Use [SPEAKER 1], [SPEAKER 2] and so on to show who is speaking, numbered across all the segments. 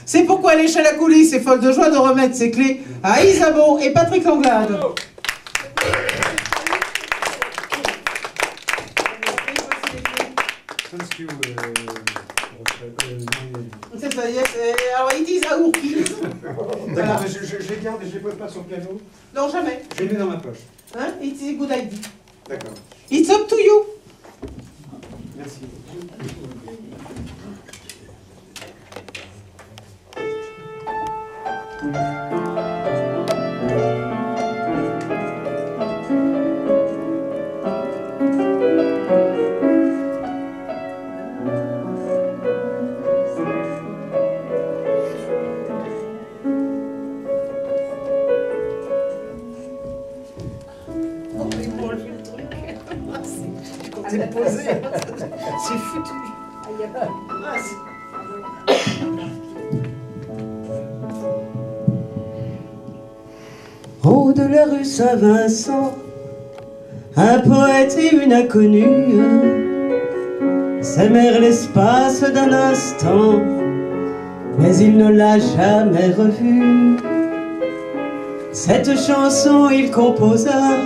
[SPEAKER 1] C'est pourquoi elle est chez la coulisse et folle de joie de remettre ses clés à Isabeau et Patrick Langlade. C'est ça, alors ils disent à Ourki.
[SPEAKER 2] D'accord, je les garde et je les pose pas sur le piano.
[SPEAKER 1] Non, jamais.
[SPEAKER 2] Je les mets dans ma poche.
[SPEAKER 1] Hein? It's a good idea.
[SPEAKER 2] D'accord.
[SPEAKER 1] It's up to you.
[SPEAKER 2] Merci.
[SPEAKER 1] C'est posé, c'est foutu.
[SPEAKER 3] Haut de la rue Saint-Vincent, un poète et une inconnue s'aimèrent l'espace d'un instant, mais il ne l'a jamais revue. Cette chanson il composa,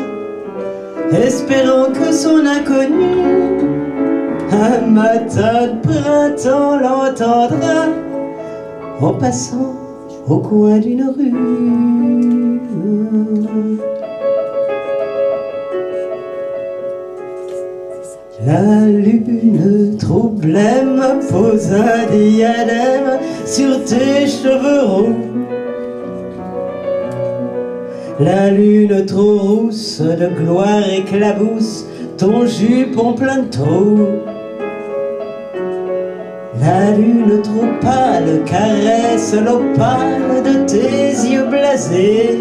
[SPEAKER 3] espérant que son inconnu un matin de printemps l'entendra en passant au coin d'une rue. La lune troublée me pose un diadème sur tes cheveux roux. La lune trop rousse de gloire éclabousse ton jupon plein de trous. La lune trop pâle caresse l'opale de tes yeux blasés.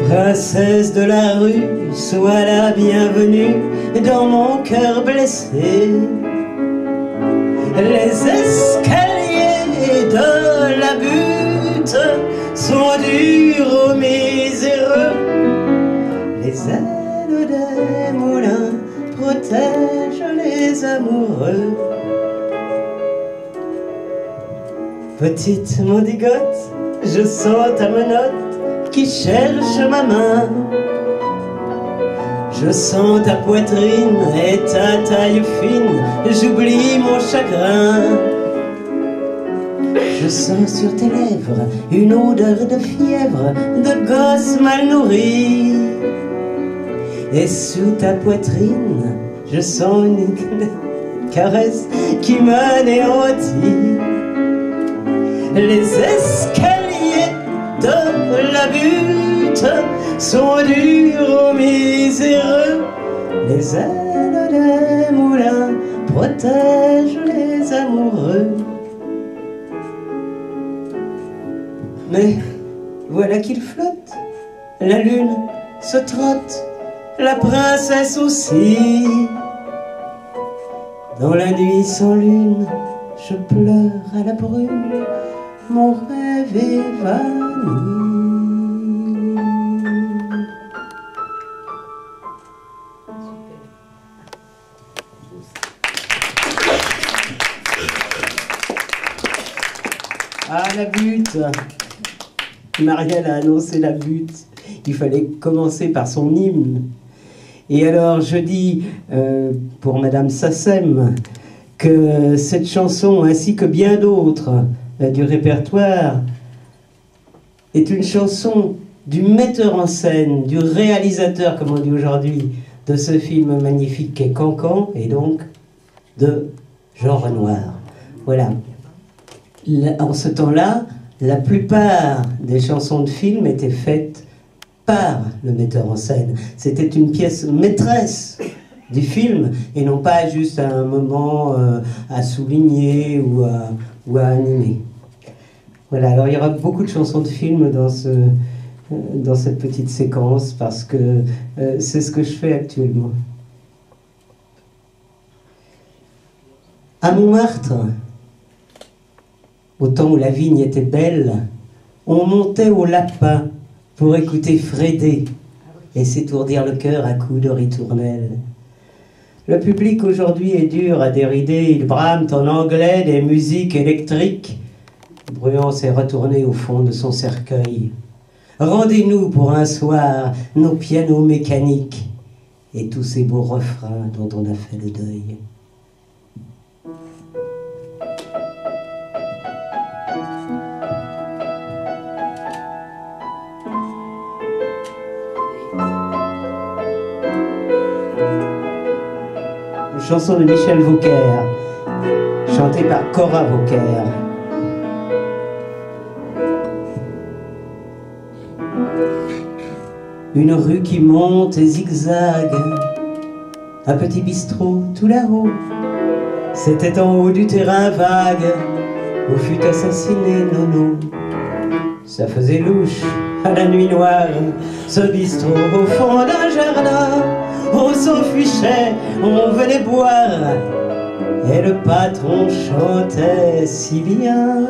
[SPEAKER 3] Princesse de la rue, sois la bienvenue dans mon cœur blessé. Les escaliers de la butte sont durs aux miséreux. Les ailes des moulins protègent les amoureux. Petite modigote, je sens ta menotte qui cherche ma main. Je sens ta poitrine et ta taille fine, j'oublie mon chagrin. Je sens sur tes lèvres une odeur de fièvre, de gosse mal nourri. Et sous ta poitrine, je sens une caresse qui m'anéantit. Les escaliers de la butte sont durs aux miséreux. Les ailes des moulins protègent les amoureux. Mais voilà qu'il flotte, la lune se trotte, la princesse aussi. Dans la nuit sans lune, je pleure à la brune, mon rêve évanoui. Ah, la butte! Marielle a annoncé la butte. Il fallait commencer par son hymne. Et alors je dis pour Madame Sassem que cette chanson, ainsi que bien d'autres du répertoire, est une chanson du metteur en scène, du réalisateur, comme on dit aujourd'hui, de ce film magnifique qu'est Cancan, et donc de Jean Renoir. Voilà. En ce temps-là, la plupart des chansons de film étaient faites par le metteur en scène. C'était une pièce maîtresse du film et non pas juste un moment à souligner ou à animer. Voilà, alors il y aura beaucoup de chansons de film dans cette petite séquence parce que c'est ce que je fais actuellement. À Montmartre, au temps où la vigne était belle, on montait au lapin pour écouter Frédé et s'étourdir le cœur à coups de ritournelle. Le public aujourd'hui est dur à dérider. Ils brament en anglais des musiques électriques. Bruant s'est retourné au fond de son cercueil. Rendez-nous pour un soir nos pianos mécaniques et tous ces beaux refrains dont on a fait le deuil. Une chanson de Michel Vauquer, chantée par Cora Vauquer. Une rue qui monte et zigzague, un petit bistrot tout là-haut. C'était en haut du terrain vague où fut assassiné Nono. Ça faisait louche à la nuit noire, ce bistrot au fond d'un jardin. On s'en fichait, on venait boire, et le patron chantait si bien.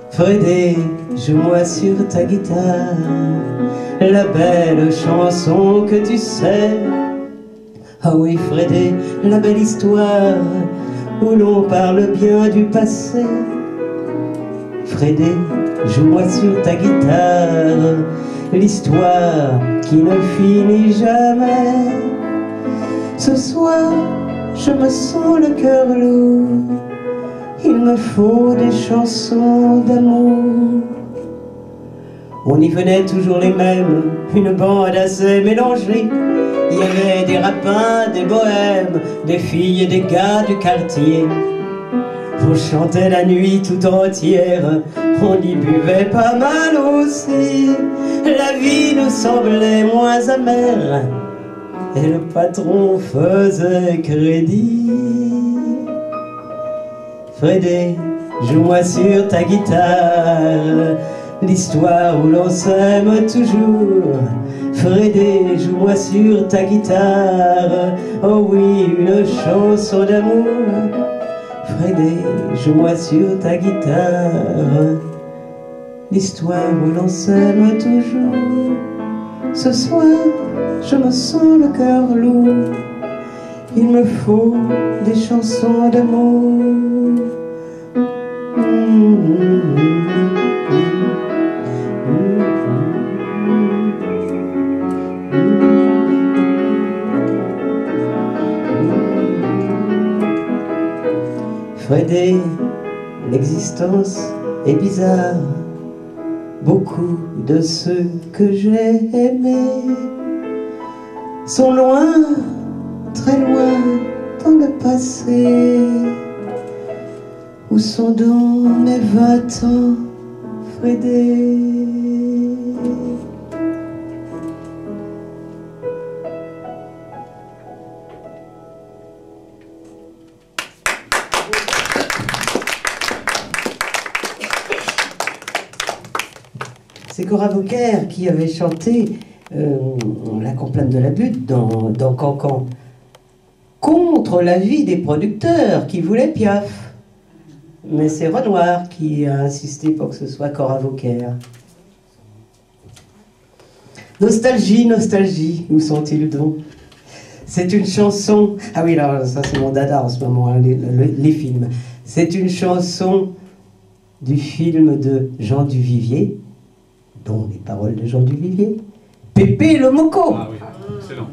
[SPEAKER 3] Fredé, joue-moi sur ta guitare la belle chanson que tu sais. Ah oui, Fredé, la belle histoire où l'on parle bien du passé. Fredé, joue-moi sur ta guitare l'histoire qui ne finit jamais. Ce soir, je me sens le cœur lourd. Il me faut des chansons d'amour. On y venait toujours les mêmes, une bande assez mélangée. Il y avait des rapins, des bohèmes, des filles et des gars du quartier. On chantait la nuit tout entière, on y buvait pas mal aussi. La vie nous semblait moins amère, et le patron faisait crédit. Fredé, joue-moi sur ta guitare l'histoire où l'on s'aime toujours. Fredé, joue-moi sur ta guitare, oh oui, une chanson d'amour. Fredé, joue-moi sur ta guitare l'histoire où l'on s'aime toujours. Ce soir, je me sens le cœur lourd. Il me faut des chansons d'amour. Fredé, l'existence est bizarre. Beaucoup de ceux que j'ai aimés sont loin, très loin dans le passé. Où sont donc mes 20 ans, Fredé? C'est Cora Vauquer qui avait chanté La complainte de la butte dans Cancan, contre l'avis des producteurs qui voulaient Piaf. Mais c'est Renoir qui a insisté pour que ce soit Cora Vauquer. Nostalgie, nostalgie, où sont-ils donc? C'est une chanson... Ah oui, alors ça c'est mon dada en ce moment, hein, les films. C'est une chanson du film de Jean Duvivier, dont les paroles de Jean Duvivier. Pépé le Moco.
[SPEAKER 4] Ah oui, excellent.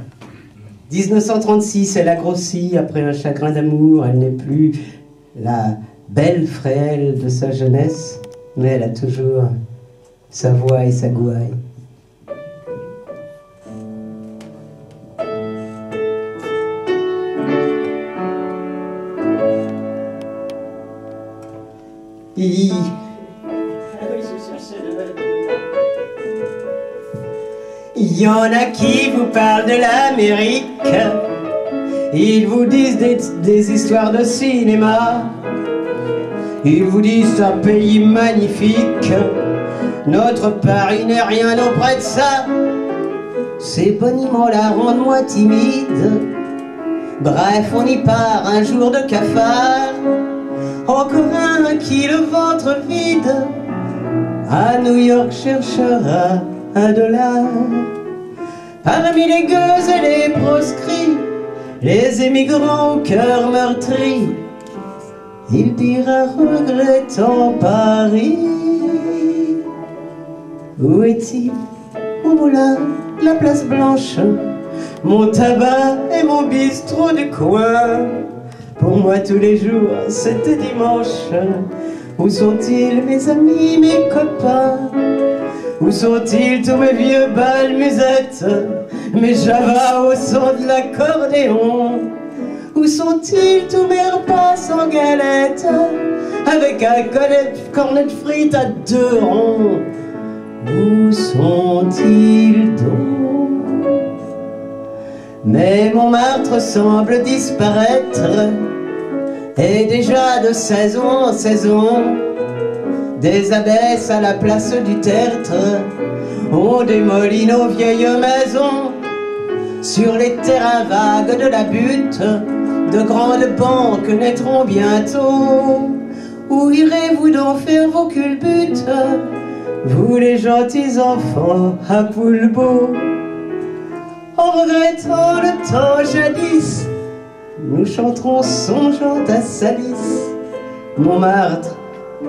[SPEAKER 3] 1936, elle a grossi après un chagrin d'amour. Elle n'est plus la belle frêle de sa jeunesse, mais elle a toujours sa voix et sa gouaille. Il y en a qui vous parlent de l'Amérique, ils vous disent des histoires de cinéma, ils vous disent un pays magnifique, notre Paris n'est rien auprès de ça. Ces boniments la rendent moins timide, bref on y part un jour de cafard, encore un qui le ventre vide à New York cherchera $1. Parmi les gueuses et les proscrits, les émigrants au cœur meurtri, il dira regrettant Paris. Où est-il, mon moulin, la place blanche, mon tabac et mon bistrot du coin? Pour moi tous les jours c'était dimanche. Où sont-ils mes amis, mes copains? Où sont-ils tous mes vieux bals musettes, mes javas au son de l'accordéon? Où sont-ils tous mes repas sans galette, avec un cornet de frites à 2 ronds? Où sont-ils donc? Mais Montmartre semble disparaître, et déjà de saison en saison, des abbesses à la place du tertre ont démoli nos vieilles maisons. Sur les terrains vagues de la butte, de grandes banques naîtront bientôt. Où irez-vous donc faire vos culbutes, vous les gentils enfants à Poulbeau? En regrettant le temps jadis, nous chanterons songeant à Salis, Montmartre,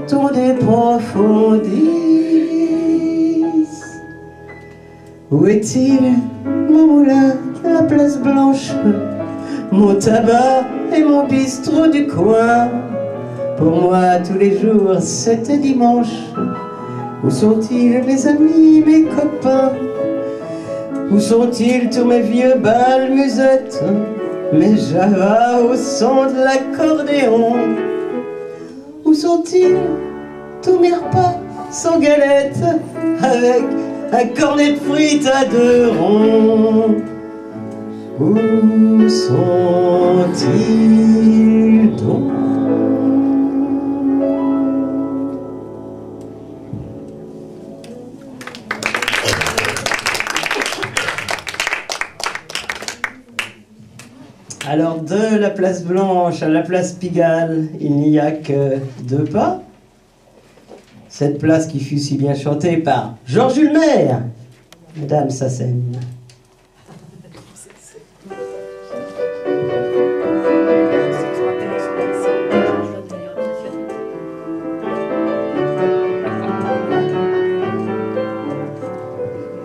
[SPEAKER 3] ton des profondis. Où est-il, mon moulin, la place blanche, mon tabac et mon bistrot du coin? Pour moi tous les jours c'était dimanche. Où sont-ils mes amis, mes copains? Où sont-ils tous mes vieux bals musettes, mes javas au son de l'accordéon? Où sont-ils tous mes repas sans galette, avec un cornet de frites à 2 ronds? Où sont-ils donc? Alors, de la place Blanche à la place Pigalle, il n'y a que 2 pas. Cette place qui fut si bien chantée par Georges Ulmer, Madame Sassem.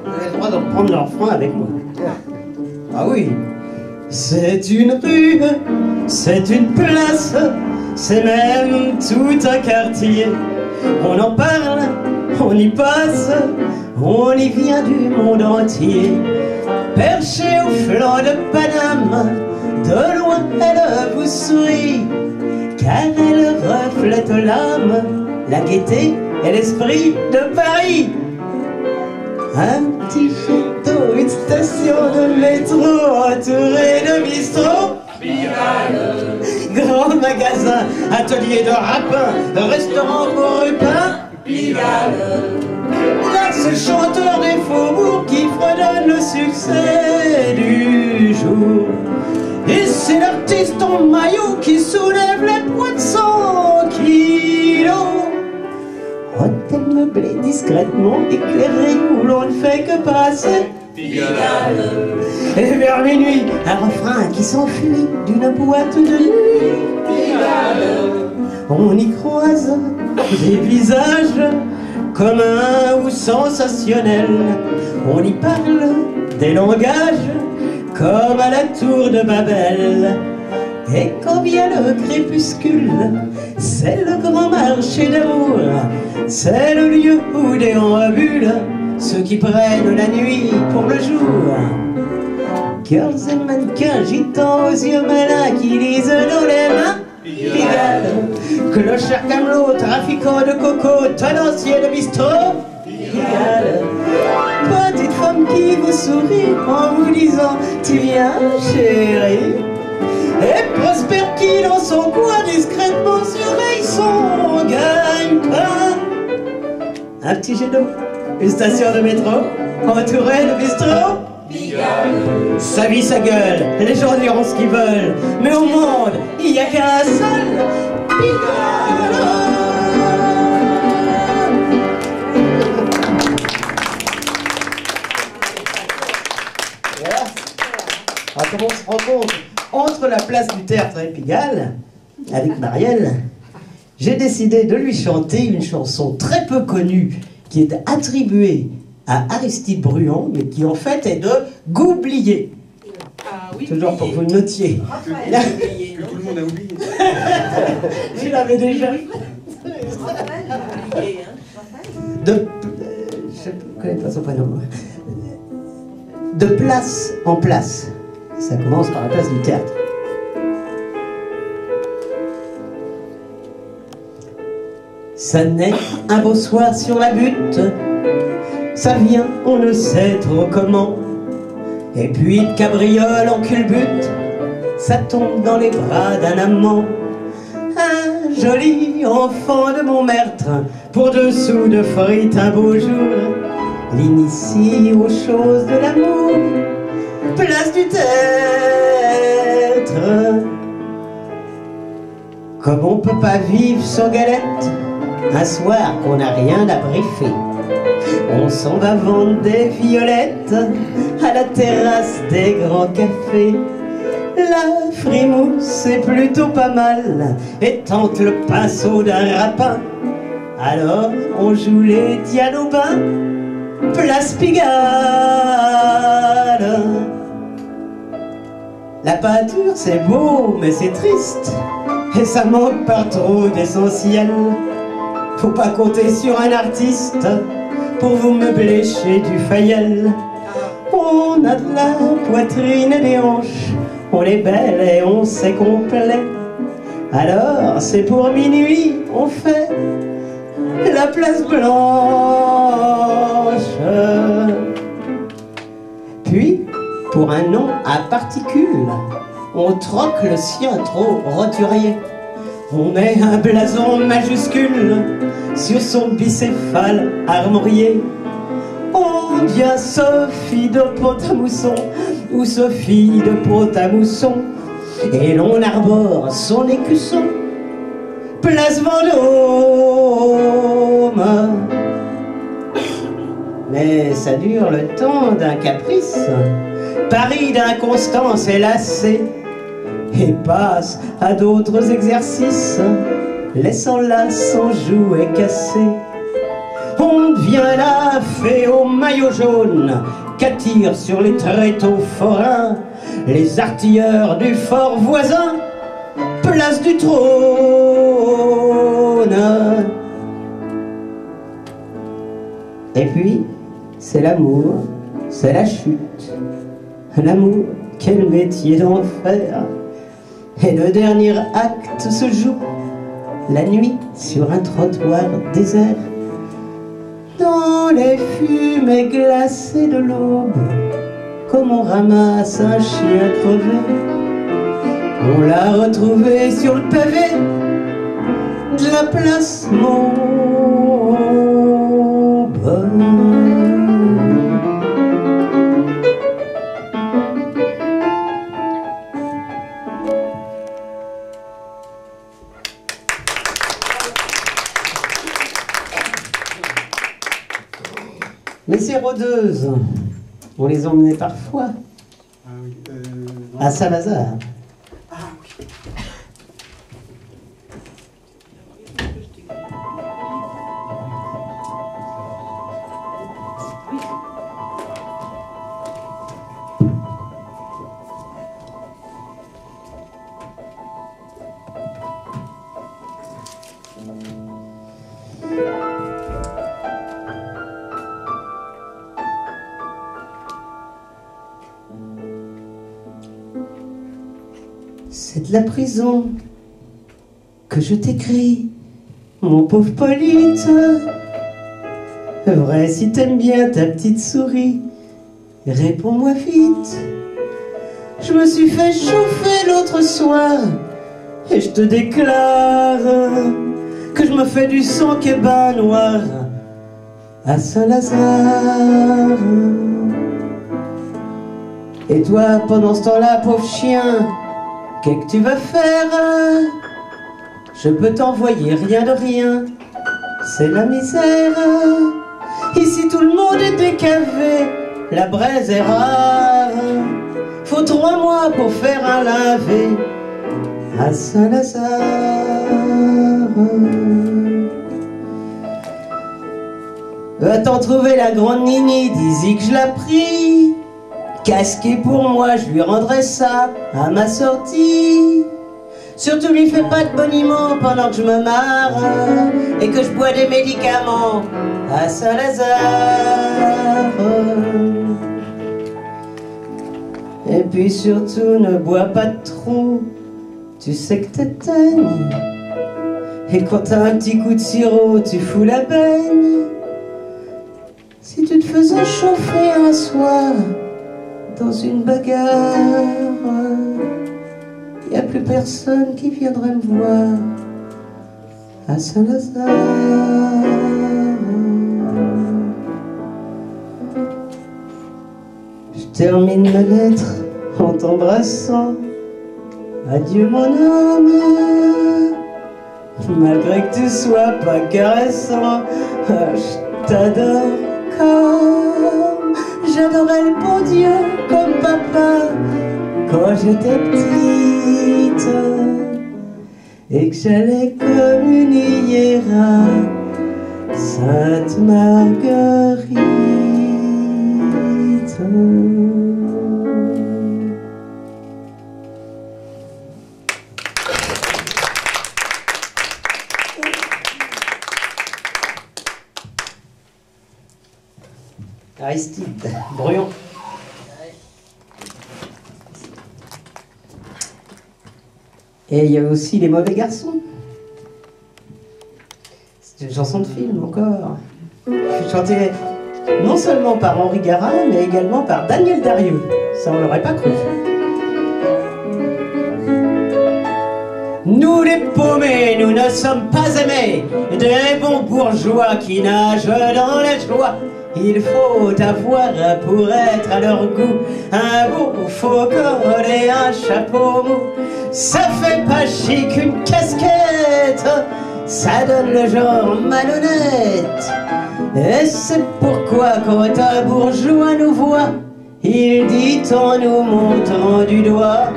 [SPEAKER 3] Vous avez le droit de reprendre leur frein avec moi. Ah oui. C'est une rue, c'est une place, c'est même tout un quartier. On en parle, on y passe, on y vient du monde entier. Perchée au flanc de Paname, de loin elle vous sourit, car elle reflète l'âme, la gaieté et l'esprit de Paris. Un petit château, une station de métro entourée de bistrots, grand magasin, atelier de rapin, restaurant pour repas, là c'est le chanteur des faubourgs qui fredonne le succès du jour. Et c'est l'artiste en maillot qui soulève les poids de 100 kilos. Hôtel meublé discrètement éclairé où l'on ne fait que passer Pigalle. Et vers minuit, un refrain qui s'enfuit d'une boîte de nuit Pigalle. On y croise des visages communs ou sensationnels. On y parle des langages comme à la tour de Babel. Et quand vient le crépuscule, c'est le grand marché d'amour. C'est le lieu où déambulent ceux qui prennent la nuit pour le jour. Girls et mannequins, gitans aux yeux malins qui lisent dans les mains Pigalle. Clochard camelot, trafiquant de coco, tenancier de bistrot Pigalle. Petite femme qui vous sourit en vous disant tu viens chérie. Et Prosper qui dans son coin discrètement surveille son gagne-pain. Un petit jet d'eau, une station de métro, entourée de bistrots Pigalle. Sa vie, sa gueule, les gens diront ce qu'ils veulent, mais au monde, il n'y a qu'un seul Pigalle. Voilà. Alors, comment on se rend compte? En la place du Théâtre Pigalle, avec Marielle, j'ai décidé de lui chanter une chanson très peu connue qui est attribuée à Aristide Bruand, mais qui en fait est de Goublier.
[SPEAKER 4] Ah oui,
[SPEAKER 3] Toujours pour que vous le notiez.
[SPEAKER 2] Que tout le monde a oublié.
[SPEAKER 3] Je l'avais déjà vu. Je ne connais pas son prénom. De place en place. Ça commence par la place du théâtre. Ça naît un beau soir sur la butte. Ça vient, on ne sait trop comment. Et puis de cabriole en culbute, ça tombe dans les bras d'un amant. Un joli enfant de Montmartre, pour 2 sous de frites un beau jour, l'initie aux choses de l'amour, place du théâtre. Comme on peut pas vivre sans galette, un soir qu'on n'a rien à briefer, on s'en va vendre des violettes à la terrasse des grands cafés. La frimousse est plutôt pas mal et tente le pinceau d'un rapin. Alors on joue les Dianobins, place Pigalle. La peinture c'est beau mais c'est triste et ça manque par trop d'essentiel. Faut pas compter sur un artiste pour vous meubler chez Dufayel. On a de la poitrine et des hanches, on est belle et on sait qu'on plaît. Alors c'est pour minuit, on fait la place blanche. Puis, pour un nom à particules, on troque le sien trop roturier. On met un blason majuscule sur son bicéphale armorié. On devient Sophie de Pont-à-Mousson ou Sophie de Pont-à-Mousson, et l'on arbore son écusson, place Vendôme. Mais ça dure le temps d'un caprice, Paris d'inconstance est lassé et passe à d'autres exercices, laissant là son jouet cassé. On devient la fée au maillot jaune qu'attirent sur les tréteaux forains les artilleurs du fort voisin, place du trône. Et puis, c'est l'amour, c'est la chute. L'amour, quel métier d'enfer. Et le dernier acte se joue la nuit sur un trottoir désert. Dans les fumées glacées de l'aube, comme on ramasse un chien crevé, on l'a retrouvé sur le pavé de la place Maubert. Mais ces rôdeuses, on les emmenait parfois à Saint-Lazare. C'est de la prison que je t'écris, mon pauvre Polyte. Vrai, si t'aimes bien ta petite souris, réponds-moi vite. Je me suis fait chauffer l'autre soir et je te déclare que je me fais du sang qu'est-ben noir à Saint-Lazare. Et toi, pendant ce temps-là, pauvre chien, qu'est-ce que tu vas faire? Je peux t'envoyer rien de rien, c'est la misère. Ici tout le monde est décavé, la braise est rare. faut 3 mois pour faire un lavé à Saint-Lazare. Va-t'en trouver la grande Nini, dis-y que je la prie. Casqué pour moi, je lui rendrai ça à ma sortie. Surtout lui fais pas de boniment pendant que je me marre et que je bois des médicaments à Saint-Lazare. Et puis surtout ne bois pas trop, tu sais que t'éteignes. Et quand t'as un petit coup de sirop, tu fous la baigne. Si tu te faisais chauffer un soir dans une bagarre, y a plus personne qui viendrait me voir à Saint-Lazare. Je termine ma lettre en t'embrassant. Adieu mon homme, malgré que tu sois pas caressant, je t'adore comme j'adorais le bon Dieu, comme papa quand j'étais petite et que j'allais communier à Sainte Marguerite. Aristide Bruyon. Et il y a aussi Les Mauvais Garçons. C'est une chanson de film encore. Chantée non seulement par Henri Garat, mais également par Daniel Darieux. Ça, on l'aurait pas cru. Nous les paumés, nous ne sommes pas aimés des bons bourgeois qui nagent dans la joie. Il faut avoir pour être à leur goût un beau faux col et un chapeau mou. Ça fait pas chic une casquette, ça donne le genre malhonnête. Et c'est pourquoi quand un bourgeois nous voit, il dit en nous montrant du doigt: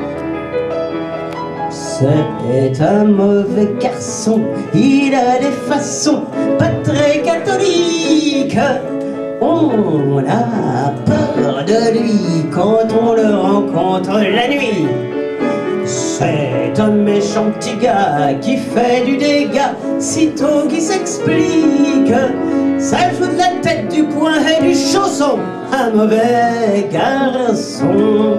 [SPEAKER 3] c'est un mauvais garçon, il a des façons pas très catholiques. On a peur de lui quand on le rencontre la nuit. C'est un méchant petit gars qui fait du dégât, sitôt qu'il s'explique. Ça joue de la tête, du poing et du chausson, un mauvais garçon.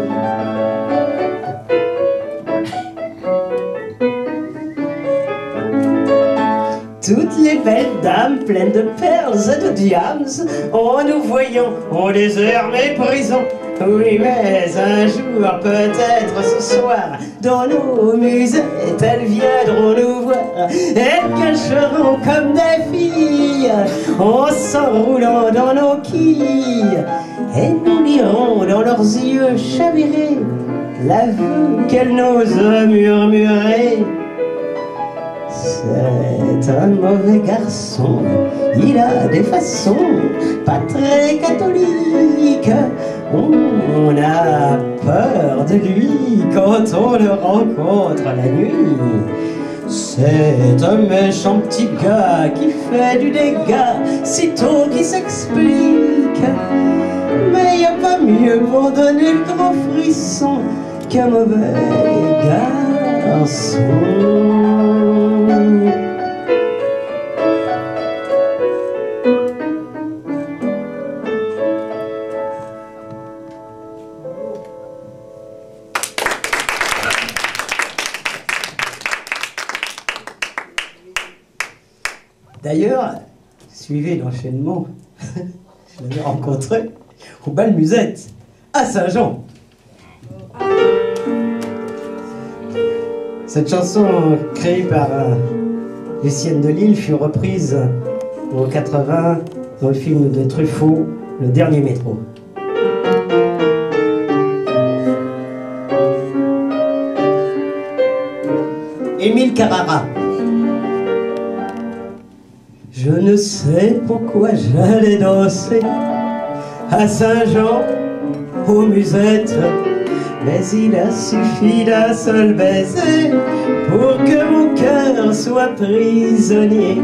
[SPEAKER 3] Toutes les belles dames pleines de perles et de diams, en nous voyant, ont des airs méprisants. Oui, mais un jour, peut-être ce soir, dans nos musettes, elles viendront nous voir. Elles cacheront comme des filles, en s'enroulant dans nos quilles. Et nous lirons dans leurs yeux chavirés l'aveu qu'elles n'osent murmurer. C'est un mauvais garçon, il a des façons pas très catholiques. On a peur de lui quand on le rencontre la nuit. C'est un méchant petit gars qui fait du dégât, sitôt qu'il s'explique. Mais y a pas mieux pour donner le grand frisson qu'un mauvais garçon. D'ailleurs, suivez l'enchaînement, je l'avais rencontré au bal Musette, à Saint-Jean. Cette chanson, créée par Lucienne de Lille, fut reprise en 80 dans le film de Truffaut, Le Dernier Métro. Émile Carrara. Je ne sais pourquoi j'allais danser à Saint-Jean, aux Musettes. Mais il a suffi d'un seul baiser pour que mon cœur soit prisonnier.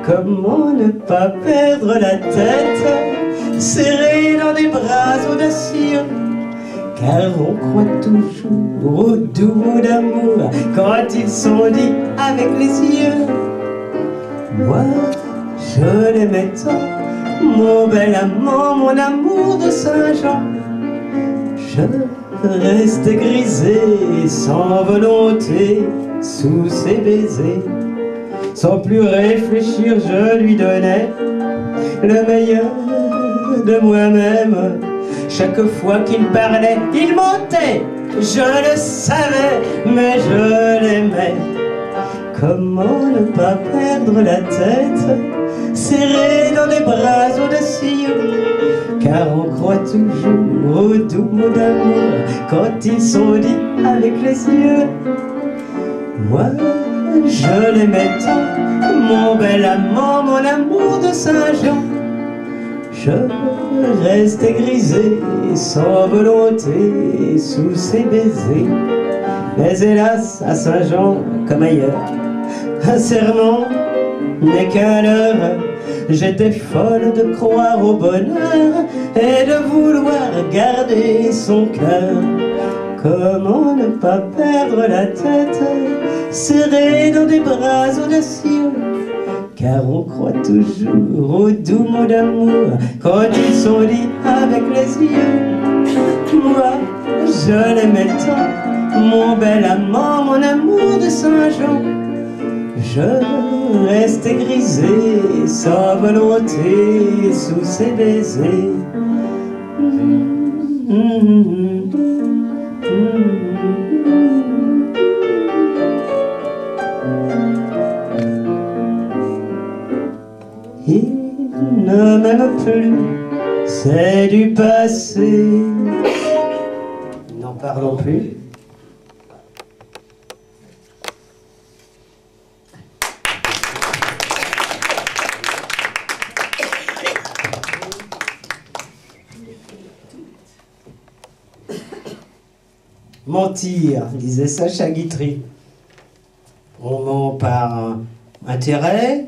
[SPEAKER 3] Comment ne pas perdre la tête, serré dans des bras audacieux? Car on croit toujours au doux mot d'amour quand ils sont dits avec les yeux. Moi, je l'aimais tant, mon bel amant, mon amour de Saint-Jean. Je restais grisé sans volonté sous ses baisers. Sans plus réfléchir, je lui donnais le meilleur de moi-même. Chaque fois qu'il parlait, il mentait. Je le savais, mais je l'aimais. Comment ne pas perdre la tête, serré dans des bras audacieux? Car on croit toujours au doux mot d'amour quand ils sont dits avec les yeux. Moi, je l'aimais tant, mon bel amant, mon amour de Saint-Jean. Je restais grisé sans volonté sous ses baisers. Mais hélas, à Saint-Jean, comme ailleurs, un serment n'est qu'un leurre. J'étais folle de croire au bonheur et de vouloir garder son cœur. Comment ne pas perdre la tête, serré dans des bras audacieux? Car on croit toujours au doux mot d'amour quand ils sont dits avec les yeux. Moi, je l'aimais tant, mon bel amant, mon amour de Saint-Jean. Je restais grisé sans volonté sous ses baisers. Il ne m'aime plus, c'est du passé. N'en parlons plus. Mentir, disait Sacha Guitry. On ment par intérêt,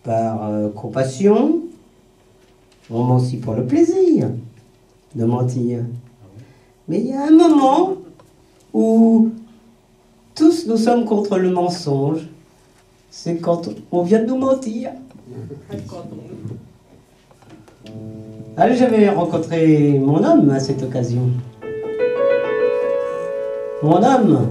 [SPEAKER 3] par compassion. On ment aussi pour le plaisir de mentir. Mais il y a un moment où tous nous sommes contre le mensonge. C'est quand on vient de nous mentir. Alors j'avais rencontré mon homme à cette occasion. Mon homme.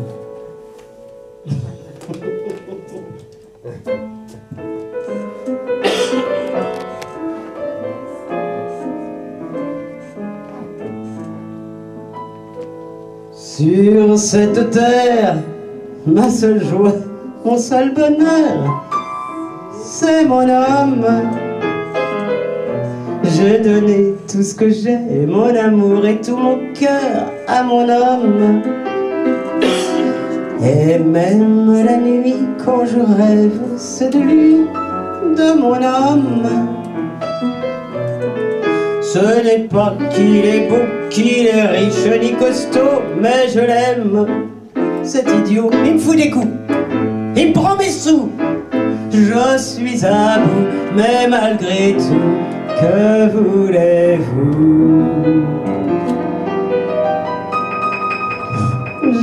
[SPEAKER 3] Sur cette terre, ma seule joie, mon seul bonheur, c'est mon homme. J'ai donné tout ce que j'ai, mon amour et tout mon cœur à mon homme. Et même la nuit, quand je rêve, c'est de lui, de mon homme. Ce n'est pas qu'il est beau, qu'il est riche ni costaud, mais je l'aime, cet idiot. Il me fout des coups, il me prend mes sous. Je suis à bout, mais malgré tout, que voulez-vous?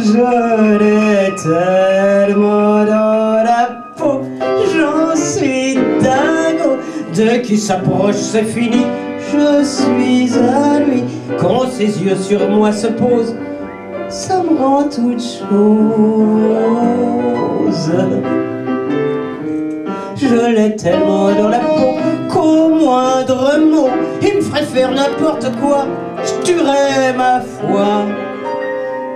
[SPEAKER 3] Je l'ai tellement dans la peau, j'en suis dingo. Dès qu'il s'approche, c'est fini, je suis à lui. Quand ses yeux sur moi se posent, ça me rend toute chose. Je l'ai tellement dans la peau qu'au moindre mot, il me ferait faire n'importe quoi, je tuerais ma foi.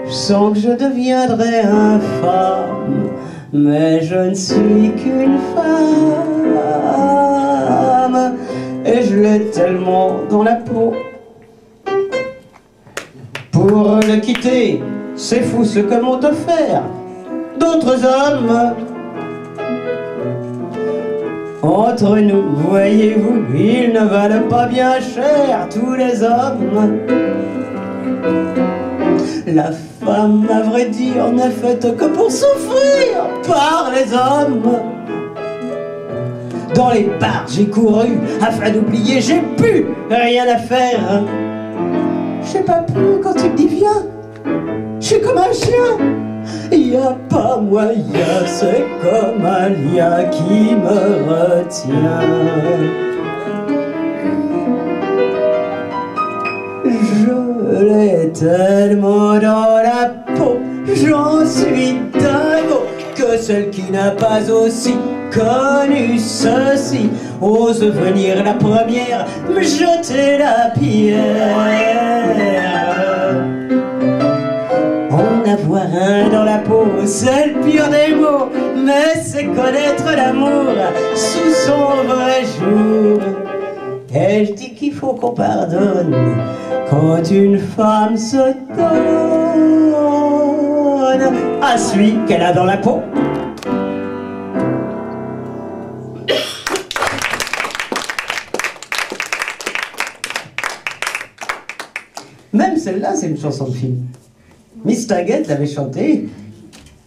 [SPEAKER 3] Je sens que je deviendrai infâme, mais je ne suis qu'une femme. Et je l'ai tellement dans la peau. Pour le quitter, c'est fou ce que m'ont offert d'autres hommes. Entre nous, voyez-vous, ils ne valent pas bien cher tous les hommes. La femme, à vrai dire, n'est faite que pour souffrir par les hommes. Dans les bars, j'ai couru afin d'oublier, j'ai plus rien à faire. J'ai pas pu quand tu me dis viens, je suis comme un chien. Y a pas moyen, c'est comme un lien qui me retient. Je l'ai tellement dans la peau, j'en suis dingo, que celle qui n'a pas aussi connu ceci ose venir la première me jeter la pierre. En avoir un dans la peau, c'est le pire des mots, mais c'est connaître l'amour sous son vrai jour. Et je dis qu'il faut qu'on pardonne quand une femme se donne à celui qu'elle a dans la peau. Même celle-là, c'est une chanson de film. Miss Taggett l'avait chantée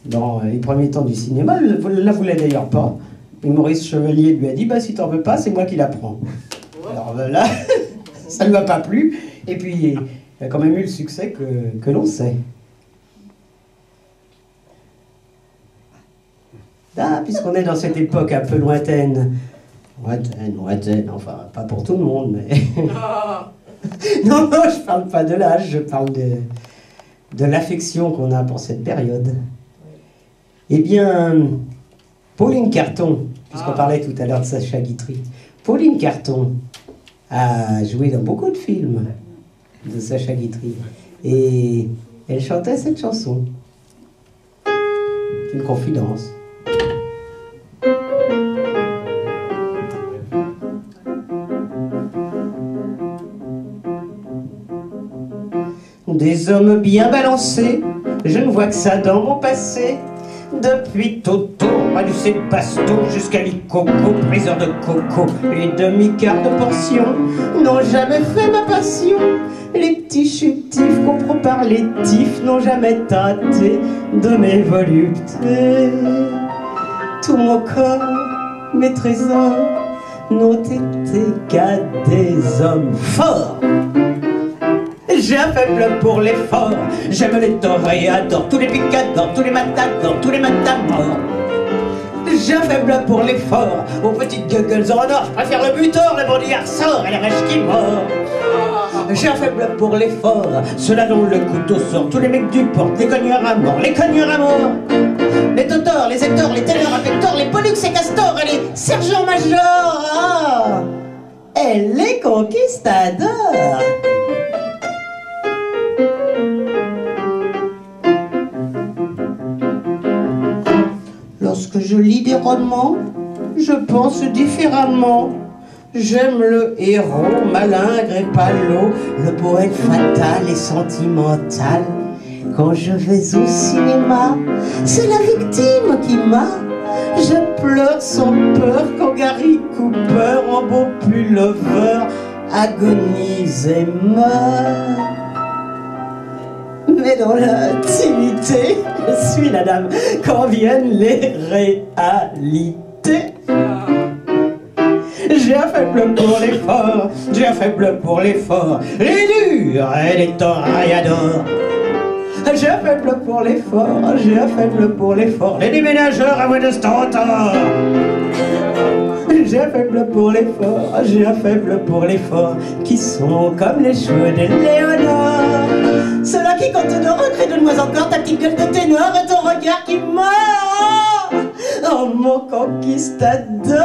[SPEAKER 3] dans les premiers temps du cinéma, elle ne la voulait d'ailleurs pas. Et Maurice Chevalier lui a dit, bah si t'en veux pas, c'est moi qui la prends. Alors là, ça ne lui a pas plu. Et puis, il a quand même eu le succès que l'on sait. Ah, puisqu'on est dans cette époque un peu lointaine. Lointaine, enfin, pas pour tout le monde, mais... Non, je parle pas de l'âge, je parle de l'affection qu'on a pour cette période. Eh bien, Pauline Carton, puisqu'on parlait tout à l'heure de Sacha Guitry, Pauline Carton a joué dans beaucoup de films de Sacha Guitry. Et elle chantait cette chanson. Une confidence. Des hommes bien balancés, je ne vois que ça dans mon passé. Depuis Toto, Manu Sébasto jusqu'à Licoco, priseur de coco, les demi-quarts de portion n'ont jamais fait ma passion. Les petits chétifs comprends par les tifs n'ont jamais tâté de mes voluptés. Tout mon corps, mes trésors n'ont été qu'à des hommes forts. J'ai un faible pour l'effort, j'aime les toréadors, tous les picadors, tous les matadors, tous les matamors. J'ai un faible pour l'effort, aux petites gueules en or, je préfère le butor, le bandit ressort et les rêches qui mord. J'ai un faible pour l'effort, ceux-là dont le couteau sort, tous les mecs du port, les cogneurs à mort, les cogneurs à mort. Les totors, les hectors, les ténors, affectors, les pollux et castors et les sergents-majors. Ah, et les conquistadors. Lorsque je lis des romans, je pense différemment. J'aime le héros malingre et palot, le poète fatal et sentimental. Quand je vais au cinéma, c'est la victime qui m'a. Je pleure sans peur quand Gary Cooper, en beau pullover, agonise et meurt. Mais dans l'intimité, je suis la dame quand viennent les réalités. J'ai un faible pour l'effort, j'ai un faible pour l'effort, les durs et les toréadors. J'ai un faible pour l'effort, j'ai un faible pour l'effort, les déménageurs à voix de stentor. J'ai un faible pour l'effort, j'ai un faible pour l'effort, qui sont comme les cheveux de Léonore. Ceux-là qui, quand te recrée, donne-moi encore ta petite gueule de ténor et ton regard qui mord. Oh mon conquistador.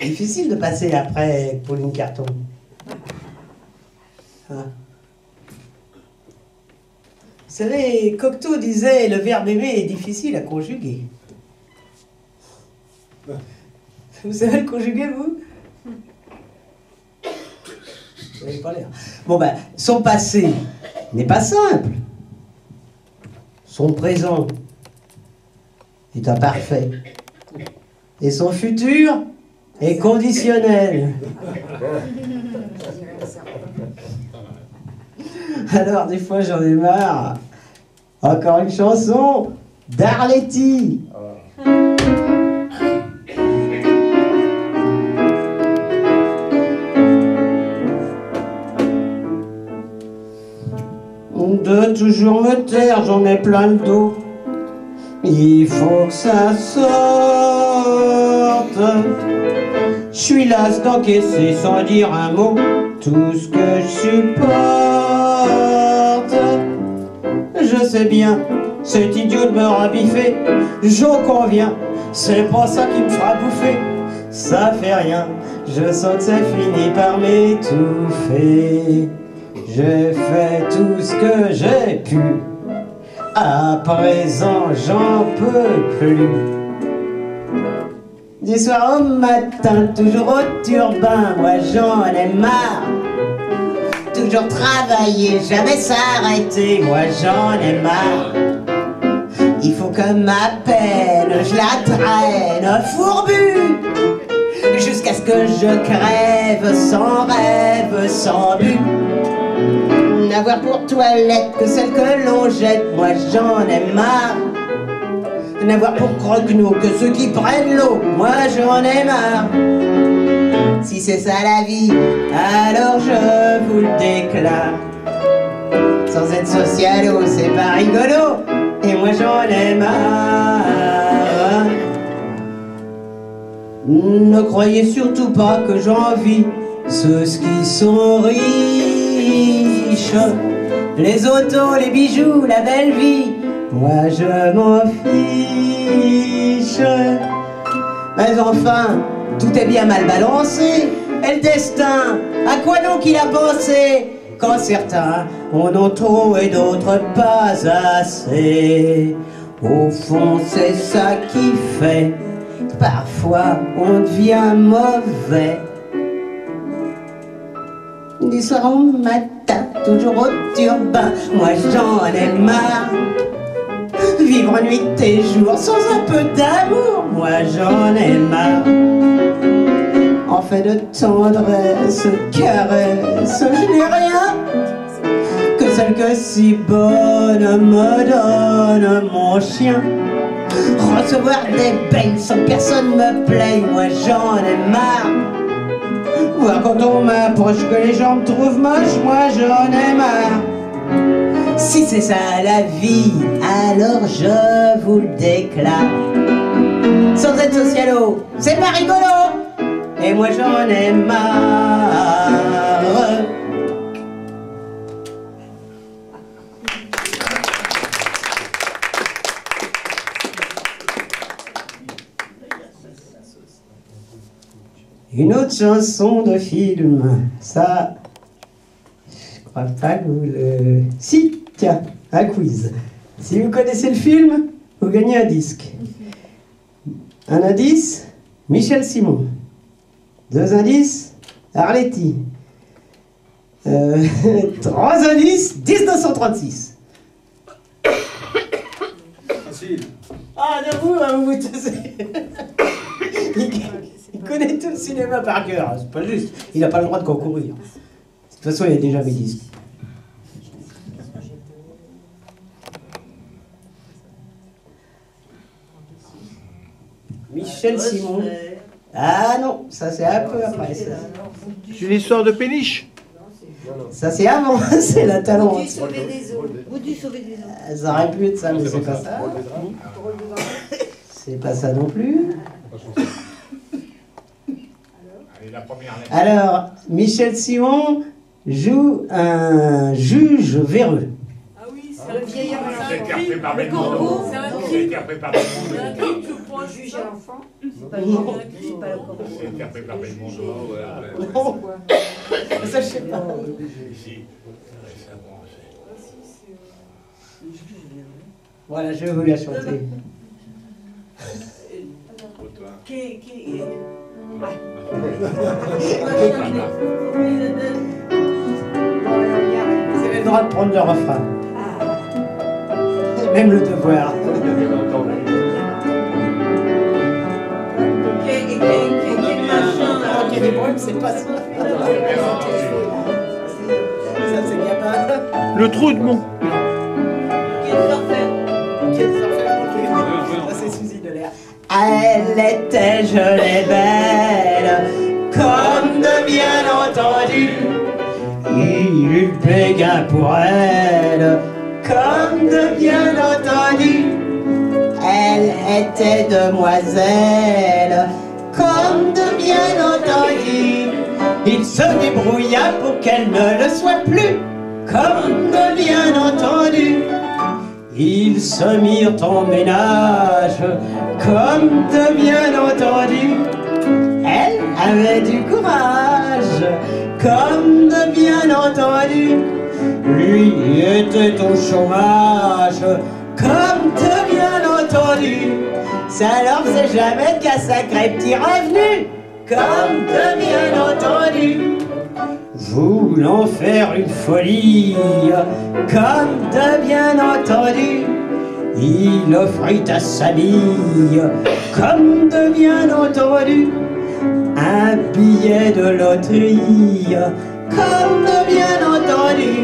[SPEAKER 3] Difficile de passer après Pauline Carton. Hein? Vous savez, Cocteau disait le verbe aimer est difficile à conjuguer. Vous savez le conjuguer, vous? Vous n'avez pas l'air. Bon ben, son passé n'est pas simple. Son présent est imparfait. Et son futur est conditionnel. Alors des fois j'en ai marre. Encore une chanson d'Arletty. De toujours me taire, j'en ai plein le dos. Il faut que ça sorte. Je suis las d'encaisser sans dire un mot tout ce que je supporte. Je sais bien, cet idiot de me rabiffer, j'en conviens, c'est pas ça qui me fera bouffer. Ça fait rien, je sens que ça finit par m'étouffer. J'ai fait tout ce que j'ai pu, à présent j'en peux plus. Du soir au matin, toujours au turbin, moi j'en ai marre. Toujours travailler, jamais s'arrêter, moi j'en ai marre. Il faut que ma peine, je la traîne fourbue, jusqu'à ce que je crève sans rêve, sans but. N'avoir pour toilette que celle que l'on jette, moi j'en ai marre. N'avoir pour croque-nous que ceux qui prennent l'eau, moi j'en ai marre. Si c'est ça la vie, alors je vous le déclare. Sans être socialo, c'est pas rigolo, et moi j'en ai marre. Ne croyez surtout pas que j'envie ceux qui sont riches. Les autos, les bijoux, la belle vie, moi je m'en fiche. Mais enfin, tout est bien mal balancé. Et le destin, à quoi donc il a pensé, quand certains en ont trop et d'autres pas assez. Au fond c'est ça qui fait que parfois on devient mauvais. Du soir au matin, toujours au turbin, moi j'en ai marre. Vivre nuit et jour sans un peu d'amour, moi j'en ai marre. En fait de tendresse, caresse, je n'ai rien que celle que si bonne me donne mon chien. Recevoir des beignes sans que personne me plaigne, moi j'en ai marre. Voir quand on m'approche que les gens me trouvent moche, moi j'en ai marre. Si c'est ça la vie, alors je vous le déclare. Sans être socialo, c'est pas rigolo, et moi j'en ai marre. Une autre chanson de film, ça, je crois pas que vous le... Si, tiens, un quiz. Si vous connaissez le film, vous gagnez un disque. Un indice, Michel Simon. Deux indices, Arletty. Trois indices, 1936.
[SPEAKER 2] Facile.
[SPEAKER 3] Ah, de vous, vous taisez. Il connaît tout le cinéma par cœur, c'est pas juste. Il n'a pas le droit de concourir. De toute façon, il a déjà mes disques. Michel Simon. Ah non, ça c'est un peu après. Ça.
[SPEAKER 2] C'est une histoire de péniche.
[SPEAKER 3] Ça c'est avant, c'est la talent.
[SPEAKER 4] Ou du sauver des eaux. Ou du sauver des eaux.
[SPEAKER 3] Ça aurait pu être ça, mais c'est pas ça. C'est pas ça non plus. Alors, Michel Simon joue un juge véreux.
[SPEAKER 4] Ah oui, c'est le vieillard.
[SPEAKER 5] C'est interprété par Belmondo. C'est interprété par Belmondo.
[SPEAKER 4] Pour juger l'enfant. C'est pas le
[SPEAKER 3] Non.
[SPEAKER 4] corbeau, c'est pas le corbeau.
[SPEAKER 5] C'est interprété par Belmondo.
[SPEAKER 3] Non. Ça, je sais pas.
[SPEAKER 5] Ici. Récemment,
[SPEAKER 3] Voilà, je vais vous la chanter. droit de prendre le refrain. Et même le devoir. Ok, des problèmes, c'est pas ça. Ça, c'est Gabin.
[SPEAKER 6] Le trou de mon.
[SPEAKER 3] Ça, c'est Suzy de l'air. Elle était jeune et belle, comme de bien entendu. Il eut béguin pour elle, comme de bien entendu. Elle était demoiselle, comme de bien entendu. Il se débrouilla pour qu'elle ne le soit plus, comme de bien entendu. Ils se mirent en ménage, comme de bien entendu. Elle avait du courage, comme de bien entendu. Lui était au chômage, comme de bien entendu. Ça leur faisait jamais qu'un sacré petit revenu, comme de bien entendu. Voulant faire une folie, comme de bien entendu, il offrit à sa bille, comme de bien entendu, un billet de loterie, comme de bien entendu.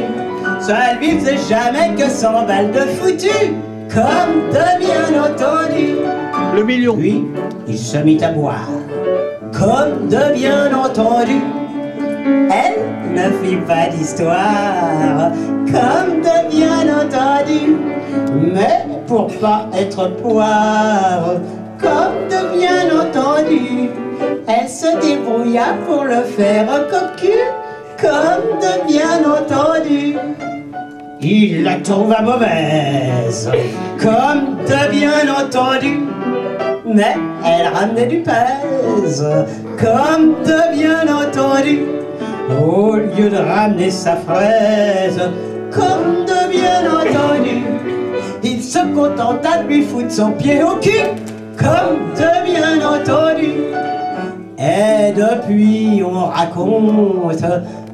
[SPEAKER 3] Ça lui faisait jamais que 100 balles de foutu, comme de bien entendu.
[SPEAKER 6] Le million.
[SPEAKER 3] Puis, il se mit à boire, comme de bien entendu. Elle ne fit pas d'histoire, comme de bien entendu. Mais pour pas être poire, comme de bien entendu, elle se débrouilla pour le faire cocu, comme de bien entendu. Il la trouva mauvaise, comme de bien entendu. Mais elle ramenait du pèse, comme de bien entendu. Au lieu de ramener sa fraise, comme de bien entendu, il se contenta de lui foutre son pied au cul, comme de bien entendu. Et depuis on raconte,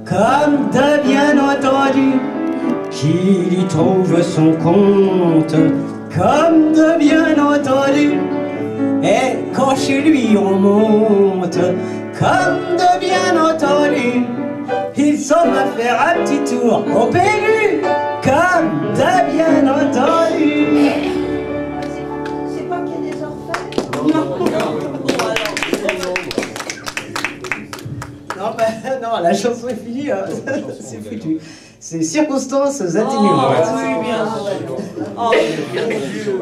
[SPEAKER 3] comme de bien entendu, qu'il y trouve son compte, comme de bien entendu. Et quand chez lui on monte, comme de bien entendu, il s'en va faire un petit tour au PLU, comme de bien entendu.
[SPEAKER 4] C'est pas qu'il y a des orphelins?
[SPEAKER 3] Non, ben, non, la chanson est finie, hein. C'est foutu. C'est circonstances atténuantes.
[SPEAKER 4] Oui, bien sûr.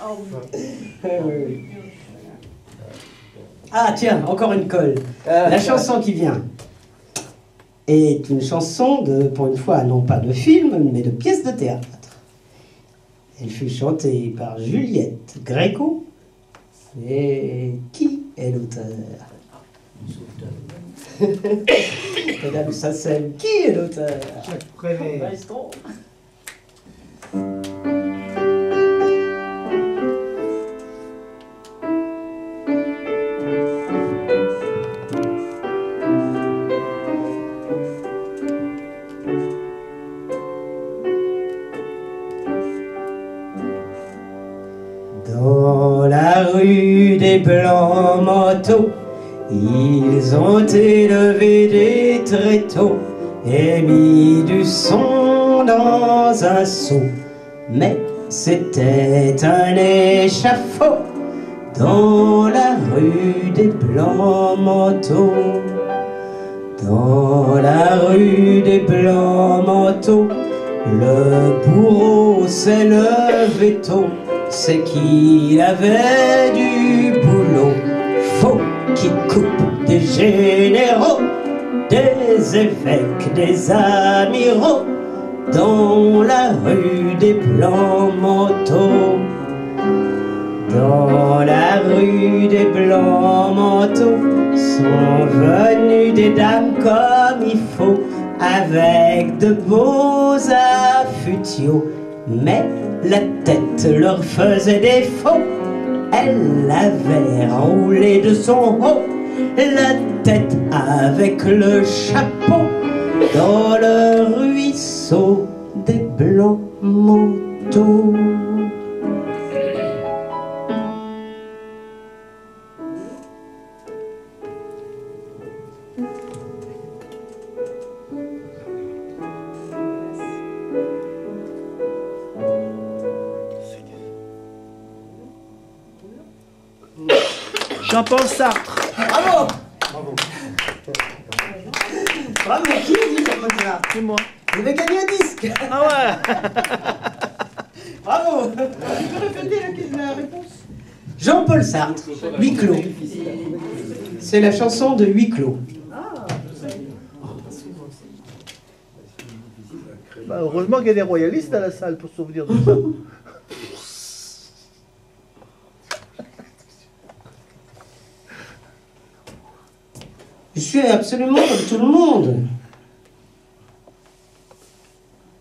[SPEAKER 4] Oh,
[SPEAKER 3] Oui. Ah tiens, encore une colle. La chanson qui vient est une chanson de, pour une fois, non pas de film, mais de pièce de théâtre. Elle fut chantée par Juliette Gréco. Et qui est l'auteur? Madame Sassel, qui est l'auteur?
[SPEAKER 2] Jacques Prévert.
[SPEAKER 3] Maestro. Dans la rue des blancs manteaux, ils ont élevé des tréteaux et mis du son dans un seau. Mais c'était un échafaud dans la rue des blancs manteaux. Dans la rue des blancs manteaux, le bourreau s'est levé tôt. C'est qu'il avait du boulot. Faut qu'il coupe des généraux, des évêques, des amiraux dans la rue des blancs manteaux. Dans la rue des blancs manteaux sont venues des dames comme il faut, avec de beaux affutiaux. Mais la tête leur faisait défaut. Elle avait roulé de son haut la tête avec le chapeau dans le ruisseau des blancs manteaux.
[SPEAKER 6] Jean-Paul Sartre.
[SPEAKER 3] Bravo! Bravo, qui dit Jean-Paul Sartre?
[SPEAKER 6] C'est moi.
[SPEAKER 3] Vous avez gagné un disque!
[SPEAKER 6] Ah ouais.
[SPEAKER 3] Bravo!
[SPEAKER 1] Tu peux répéter la réponse?
[SPEAKER 3] Jean-Paul Sartre, Huis clos. C'est la chanson de Huis clos.
[SPEAKER 6] Bah, heureusement qu'il y a des royalistes à la salle pour se souvenir de ça.
[SPEAKER 3] Je suis absolument comme tout le monde.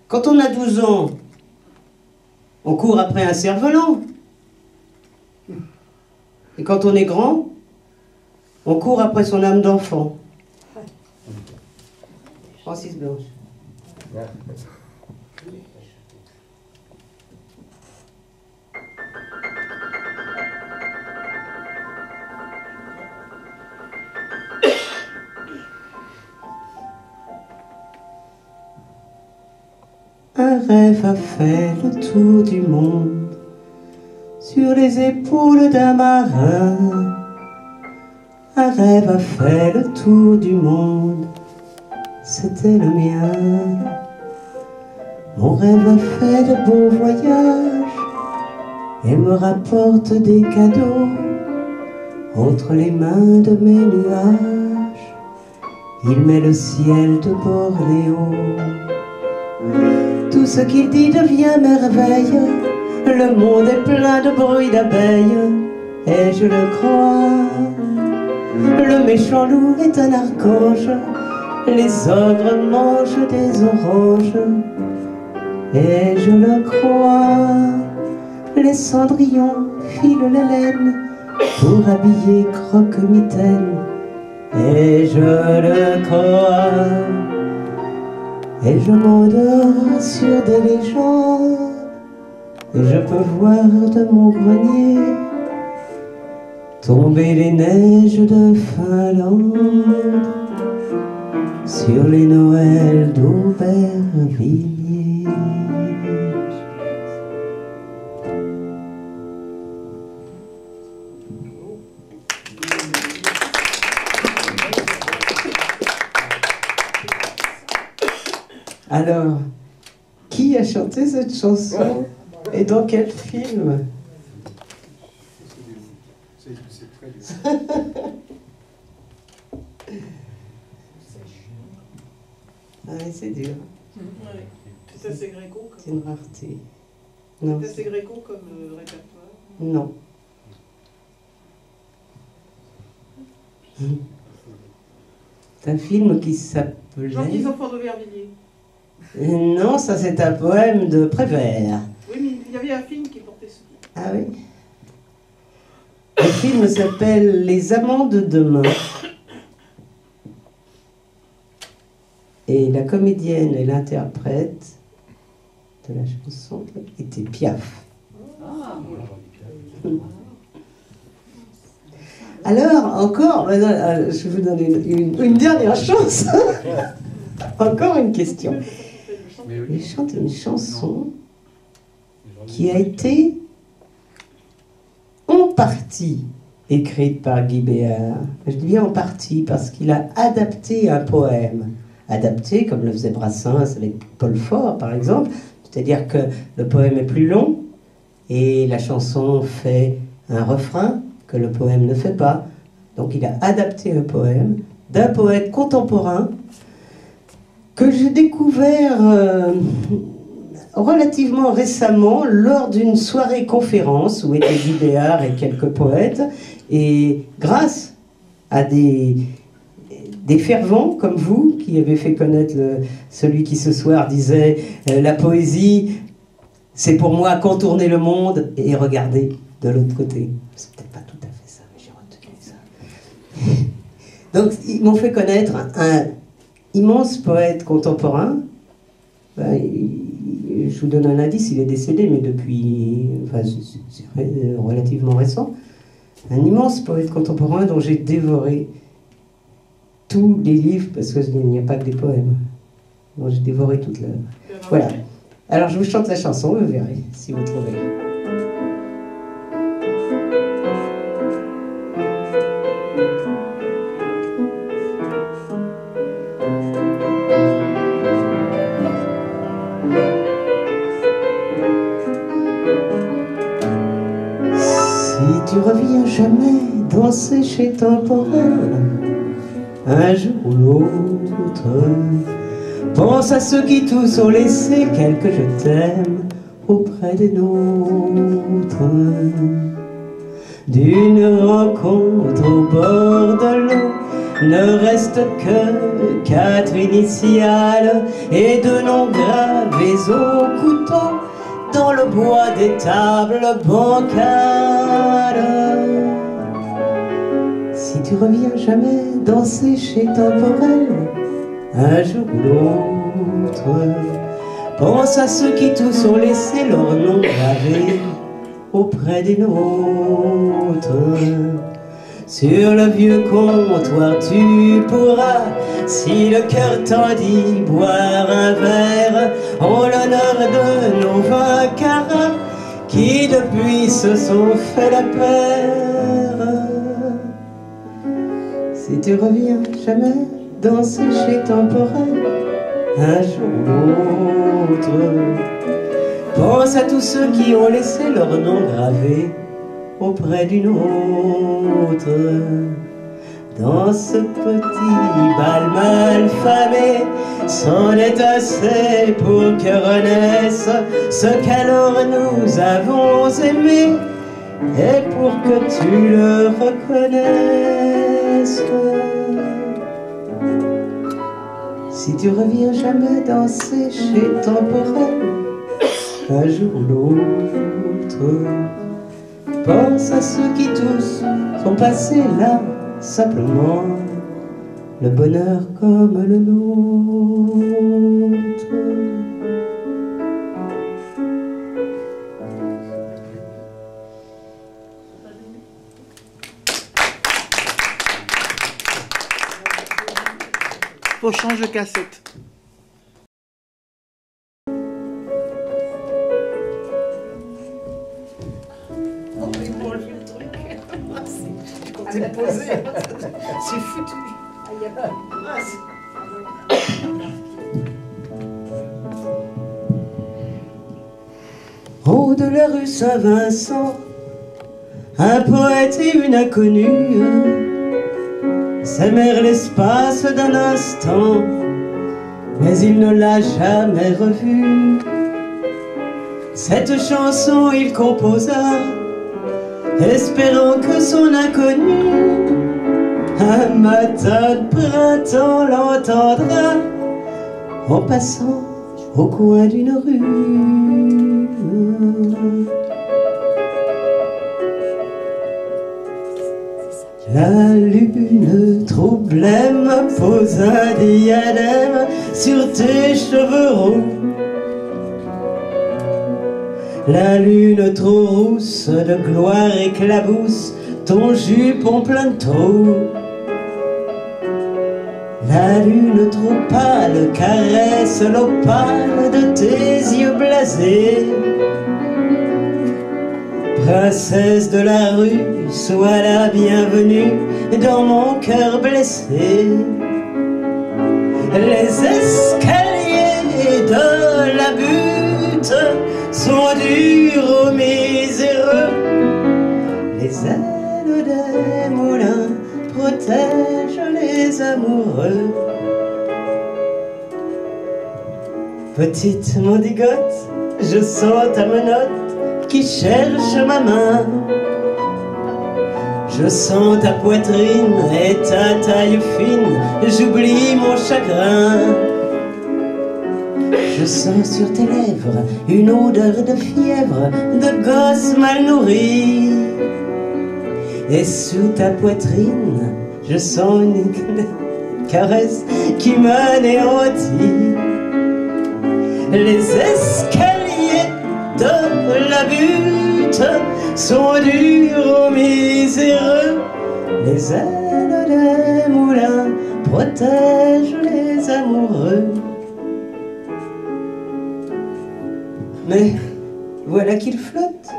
[SPEAKER 3] Quand on a 12 ans, on court après un cerf-volant. Et quand on est grand, on court après son âme d'enfant. Francis Blanche. Un rêve a fait le tour du monde sur les épaules d'un marin. Un rêve a fait le tour du monde, c'était le mien. Mon rêve a fait de beaux voyages et me rapporte des cadeaux entre les mains de mes nuages. Il met le ciel de Bornéo. Tout ce qu'il dit devient merveille. Le monde est plein de bruit d'abeilles, et je le crois. Le méchant loup est un archange, les ogres mangent des oranges, et je le crois. Les cendrillons filent la laine pour habiller Croque-Mitaine, et je le crois. Et je m'endors sur des légendes, et je peux voir de mon grenier tomber les neiges de Finlande sur les Noëls d'Aubervilliers. Alors, qui a chanté cette chanson et dans quel film?
[SPEAKER 2] C'est très dur.
[SPEAKER 3] Ah oui, c'est dur.
[SPEAKER 1] Ouais. C'est assez gréco
[SPEAKER 3] C'est
[SPEAKER 1] comme,
[SPEAKER 3] une rareté. Non.
[SPEAKER 1] c'est assez gréco comme répertoire.
[SPEAKER 3] Non. C'est un film qui s'appelait...
[SPEAKER 1] Gentils enfants d'Aubervilliers.
[SPEAKER 3] Non, ça c'est un poème de Prévert.
[SPEAKER 1] Oui, mais il y avait un film qui portait ce titre.
[SPEAKER 3] Ah oui. Le film s'appelle Les Amants de demain. Et la comédienne et l'interprète de la chanson était Piaf. Alors, encore, je vais vous donner une dernière chance. Encore une question. Il chante une chanson qui a été en partie écrite par Guy Béard. Je dis bien en partie parce qu'il a adapté un poème. Adapté comme le faisait Brassens avec Paul Fort, par exemple. C'est-à-dire que le poème est plus long et la chanson fait un refrain que le poème ne fait pas. Donc il a adapté un poème d'un poète contemporain que j'ai découvert relativement récemment lors d'une soirée conférence où étaient Guy Béard et quelques poètes, et grâce à des fervents comme vous qui avez fait connaître celui qui ce soir disait la poésie c'est pour moi contourner le monde et regarder de l'autre côté. C'est peut-être pas tout à fait ça, mais j'ai retenu ça. Donc ils m'ont fait connaître immense poète contemporain. Ben, je vous donne un indice, il est décédé, mais depuis... Enfin, c'est relativement récent. Un immense poète contemporain dont j'ai dévoré tous les livres, parce qu'il n'y a pas que des poèmes. Donc j'ai dévoré toute l'œuvre. Voilà. Alors je vous chante la chanson, vous verrez, si vous trouvez. Si tu reviens jamais danser chez Temporel, un jour ou l'autre, pense à ceux qui tous ont laissé quelques je t'aime auprès des nôtres. D'une rencontre au bord de l'eau ne reste que 4 initiales et 2 noms gravés au couteau dans le bois des tables bancales. Si tu reviens jamais danser chez Temporel, un jour ou l'autre, pense à ceux qui tous ont laissé leur nom gravé auprès des nôtres. Sur le vieux comptoir tu pourras, si le cœur t'en dit, boire un verre en l'honneur de nos vins carats qui depuis se sont fait la paire. Si tu reviens jamais danser chez Temporel, un jour ou l'autre, pense à tous ceux qui ont laissé leur nom gravé auprès d'une autre. Dans ce petit bal mal famé, c'en est assez pour que renaisse ce qu'alors nous avons aimé, et pour que tu le reconnaisses. Si tu reviens jamais danser chez Temporel, un jour ou l'autre, pense à ceux qui tous sont passés là, simplement, le bonheur comme le nôtre.
[SPEAKER 6] Faut changer de cassette.
[SPEAKER 1] C'est posé. C'est foutu.
[SPEAKER 3] Haut de la rue Saint-Vincent, un poète et une inconnue s'aimèrent l'espace d'un instant, mais il ne l'a jamais revue. Cette chanson il composa, espérant que son inconnu un matin de printemps l'entendra en passant au coin d'une rue. La lune troublée me pose un diadème sur tes cheveux roux. La lune trop rousse de gloire éclabousse ton jupon plein de trous. La lune trop pâle caresse l'opale de tes yeux blasés. Princesse de la rue, sois la bienvenue dans mon cœur blessé. Les escaliers de la butte sont durs aux miséreux. Les ailes des moulins protègent les amoureux. Petite mendigote, je sens ta menotte qui cherche ma main. Je sens ta poitrine et ta taille fine, j'oublie mon chagrin. Je sens sur tes lèvres une odeur de fièvre, de gosse mal nourri. Et sous ta poitrine, je sens une caresse qui m'anéantit. Les escaliers de la butte sont durs aux miséreux. Les ailes des moulins protègent les amoureux. Mais voilà qu'il flotte,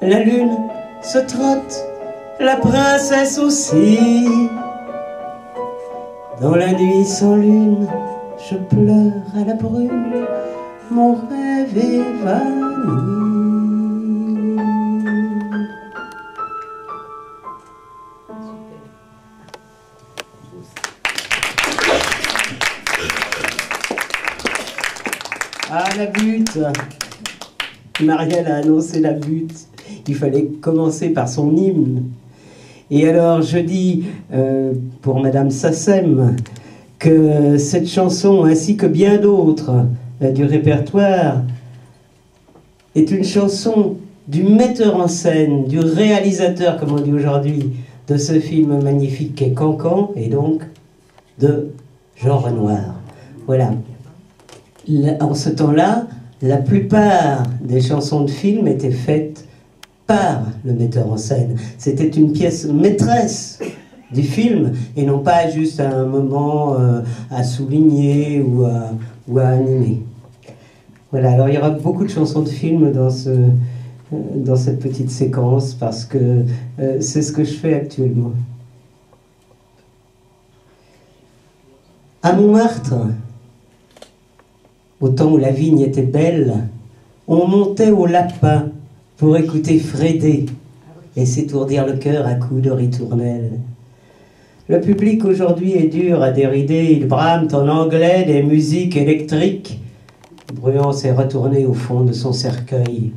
[SPEAKER 3] la lune se trotte, la princesse aussi. Dans la nuit sans lune, je pleure à la brune, mon rêve évanoui. Ah, la butte. Marielle a annoncé la butte. Il fallait commencer par son hymne. Et alors, je dis pour Madame Sassem que cette chanson, ainsi que bien d'autres du répertoire, est une chanson du metteur en scène, du réalisateur, comme on dit aujourd'hui, de ce film magnifique qu'est Cancan, et donc de Jean Renoir. Voilà. En ce temps-là, la plupart des chansons de film étaient faites par le metteur en scène. C'était une pièce maîtresse du film et non pas juste un moment à souligner ou à animer. Voilà, alors il y aura beaucoup de chansons de film dans cette petite séquence parce que c'est ce que je fais actuellement. À Montmartre, au temps où la vigne était belle, on montait au lapin pour écouter Frédé et s'étourdir le cœur à coups de ritournelle. Le public aujourd'hui est dur à dérider, ils brament en anglais des musiques électriques. Bruant s'est retourné au fond de son cercueil.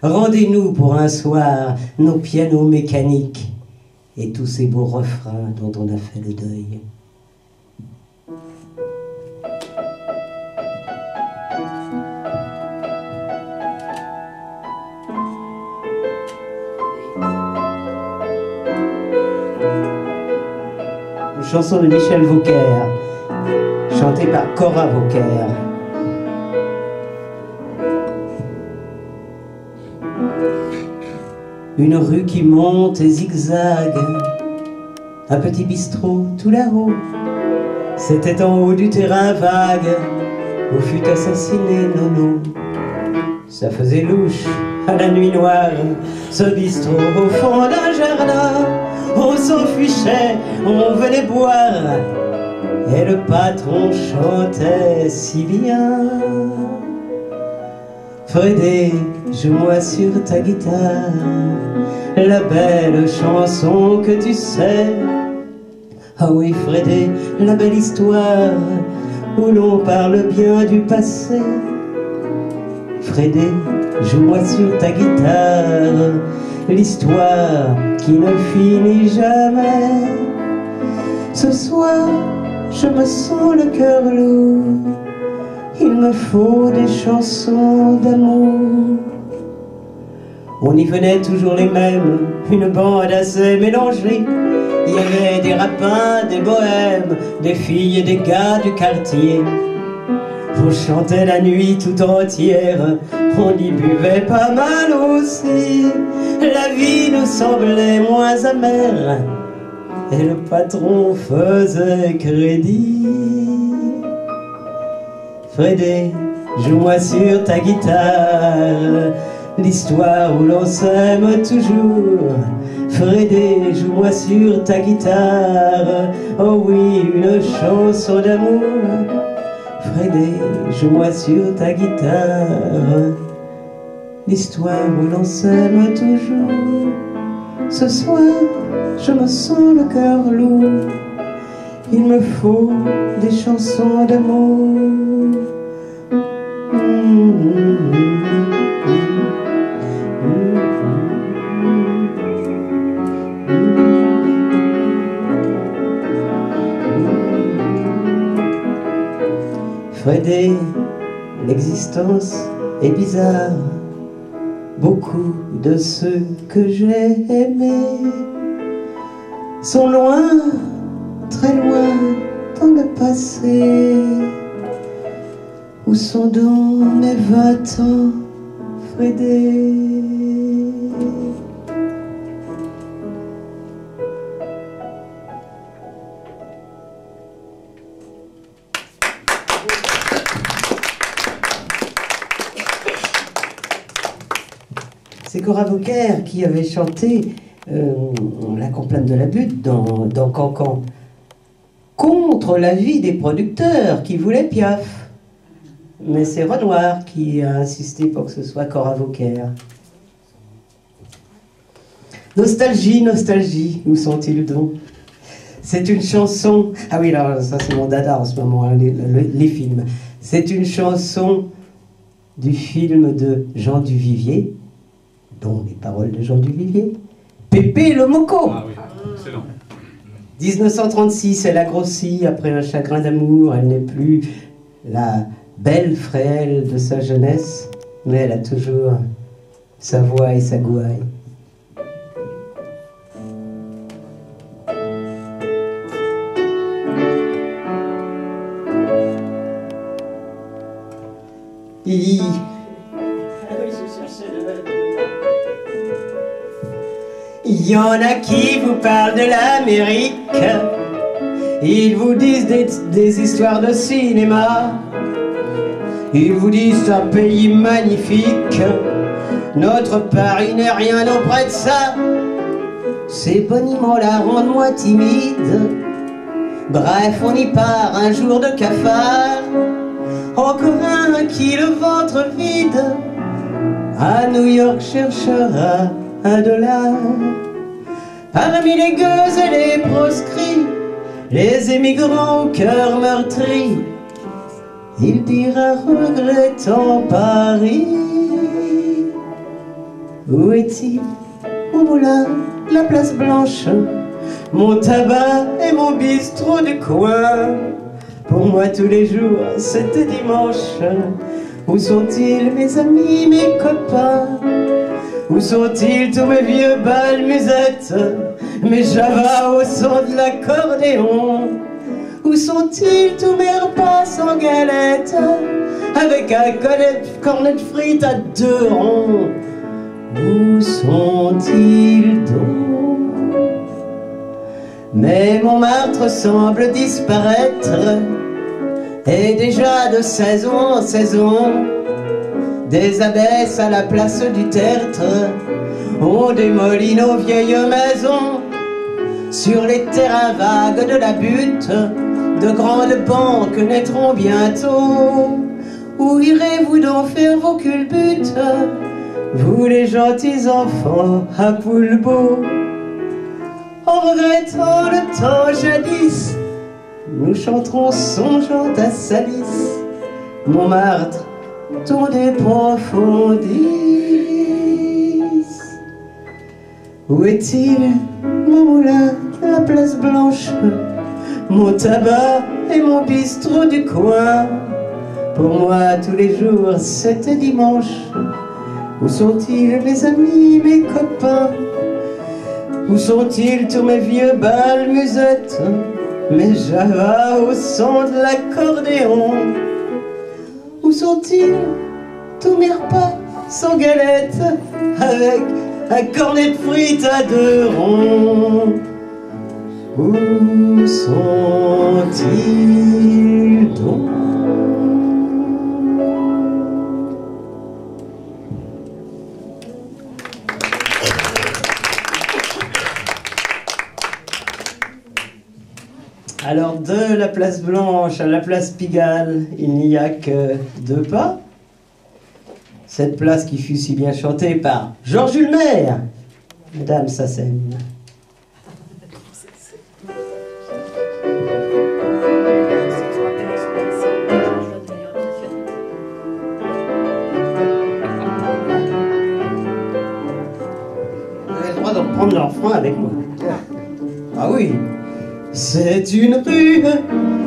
[SPEAKER 3] Rendez-nous pour un soir nos pianos mécaniques et tous ces beaux refrains dont on a fait le deuil. Chanson de Michel Vauquer, chantée par Cora Vauquer. Une rue qui monte et zigzague, un petit bistrot tout là-haut. C'était en haut du terrain vague où fut assassiné Nono. Ça faisait louche à la nuit noire, ce bistrot au fond d'un jardin. On s'en fichait, on venait boire, et le patron chantait si bien. Frédé, joue-moi sur ta guitare la belle chanson que tu sais. Ah oui, Frédé, la belle histoire où l'on parle bien du passé. Frédé, joue-moi sur ta guitare l'histoire qui ne finit jamais. Ce soir, je me sens le cœur lourd, il me faut des chansons d'amour. On y venait toujours les mêmes, une bande assez mélangée. Il y avait des rapins, des bohèmes, des filles et des gars du quartier. On chantait la nuit tout entière, on y buvait pas mal aussi. La vie nous semblait moins amère, et le patron faisait crédit. Frédé, joue-moi sur ta guitare l'histoire où l'on s'aime toujours. Frédé, joue-moi sur ta guitare, oh oui, une chanson d'amour. Frédé, joue-moi sur ta guitare l'histoire où l'on s'aime toujours. Ce soir, je me sens le cœur lourd, il me faut des chansons d'amour. Frédé, l'existence est bizarre. Beaucoup de ceux que j'ai aimés sont loin, très loin, dans le passé. Où sont donc mes 20 ans, Frédé? C'est Cora Vauquer qui avait chanté La complainte de la butte dans Cancan, contre l'avis des producteurs qui voulaient Piaf. Mais c'est Renoir qui a insisté pour que ce soit Cora Vauquer. Nostalgie, nostalgie, où sont-ils donc? C'est une chanson... Ah oui, alors ça c'est mon dada en ce moment, hein, les films. C'est une chanson du film de Jean Duvivier, dont les paroles de Jean Duvivier. Pépé le Moco.
[SPEAKER 5] Ah oui, excellent.
[SPEAKER 3] 1936, elle a grossi après un chagrin d'amour, elle n'est plus la belle frêle de sa jeunesse, mais elle a toujours sa voix et sa gouaille. Il y en a qui vous parlent de l'Amérique, ils vous disent des histoires de cinéma, ils vous disent c'est un pays magnifique, notre Paris n'est rien auprès de ça, ces boniments la rendent moins timide, bref on y part un jour de cafard, encore un qui le ventre vide, à New York cherchera $1. Parmi les gueuses et les proscrits, les émigrants au cœur meurtri, il dira regrettant Paris. Où est-il, mon moulin, la place blanche, mon tabac et mon bistrot du coin? Pour moi tous les jours c'était dimanche. Où sont-ils mes amis, mes copains? Où sont-ils tous mes vieux bals musettes, mes javas au son de l'accordéon? Où sont-ils tous mes repas sans galette, avec un cornet de frites à 2 ronds? Où sont-ils donc? Mais Montmartre semble disparaître, et déjà de saison en saison, des abbesses à la place du tertre ont démoli nos vieilles maisons. Sur les terrains vagues de la butte, de grandes banques naîtront bientôt. Où irez-vous donc faire vos culbutes, vous les gentils enfants à Poulbeau? En regrettant le temps jadis, nous chanterons songeant à Salis, Montmartre, ton des profondis. Où est-il, mon moulin, la place blanche, mon tabac et mon bistrot du coin? Pour moi tous les jours c'était dimanche. Où sont-ils mes amis, mes copains? Où sont-ils tous mes vieux bals musettes, mes javas au son de l'accordéon? Où sont-ils tous mes repas sans galette, avec un cornet de frites à 2 ronds? Où sont-ils donc? Alors, de la place Blanche à la place Pigalle, il n'y a que 2 pas. Cette place qui fut si bien chantée par Georges Ulmer, Madame Sassem. Vous avez le droit de reprendre leur frein avec moi. Ah oui. C'est une rue,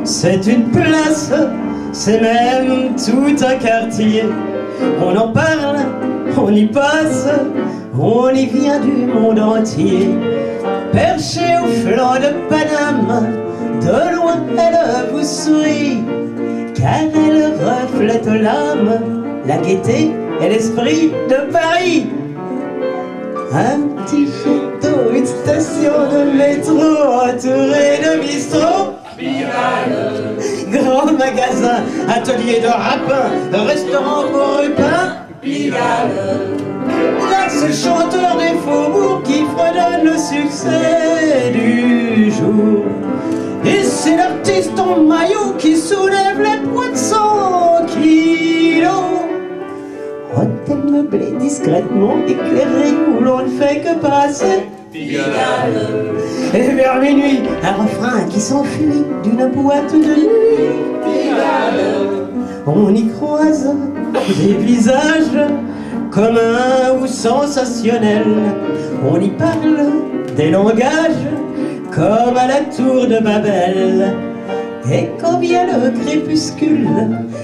[SPEAKER 3] c'est une place, c'est même tout un quartier. On en parle, on y passe, on y vient du monde entier. Perché au flanc de Paname, De loin, elle vous sourit, car elle reflète l'âme, la gaieté et l'esprit de Paris. Un petit château, une station de métro entourée de bistrots, grand magasin, atelier de rapin, restaurant pour rupins, là c'est le chanteur des faubourgs qui fredonne le succès du jour. Et c'est l'artiste en maillot qui soulève les poids de 100 kilos. Hôtel meublé discrètement éclairé où l'on ne fait que passer. Et vers minuit, un refrain qui s'enfuit d'une boîte de nuit. On y croise des visages communs ou sensationnels. On y parle des langages comme à la tour de Babel. Et quand vient le crépuscule,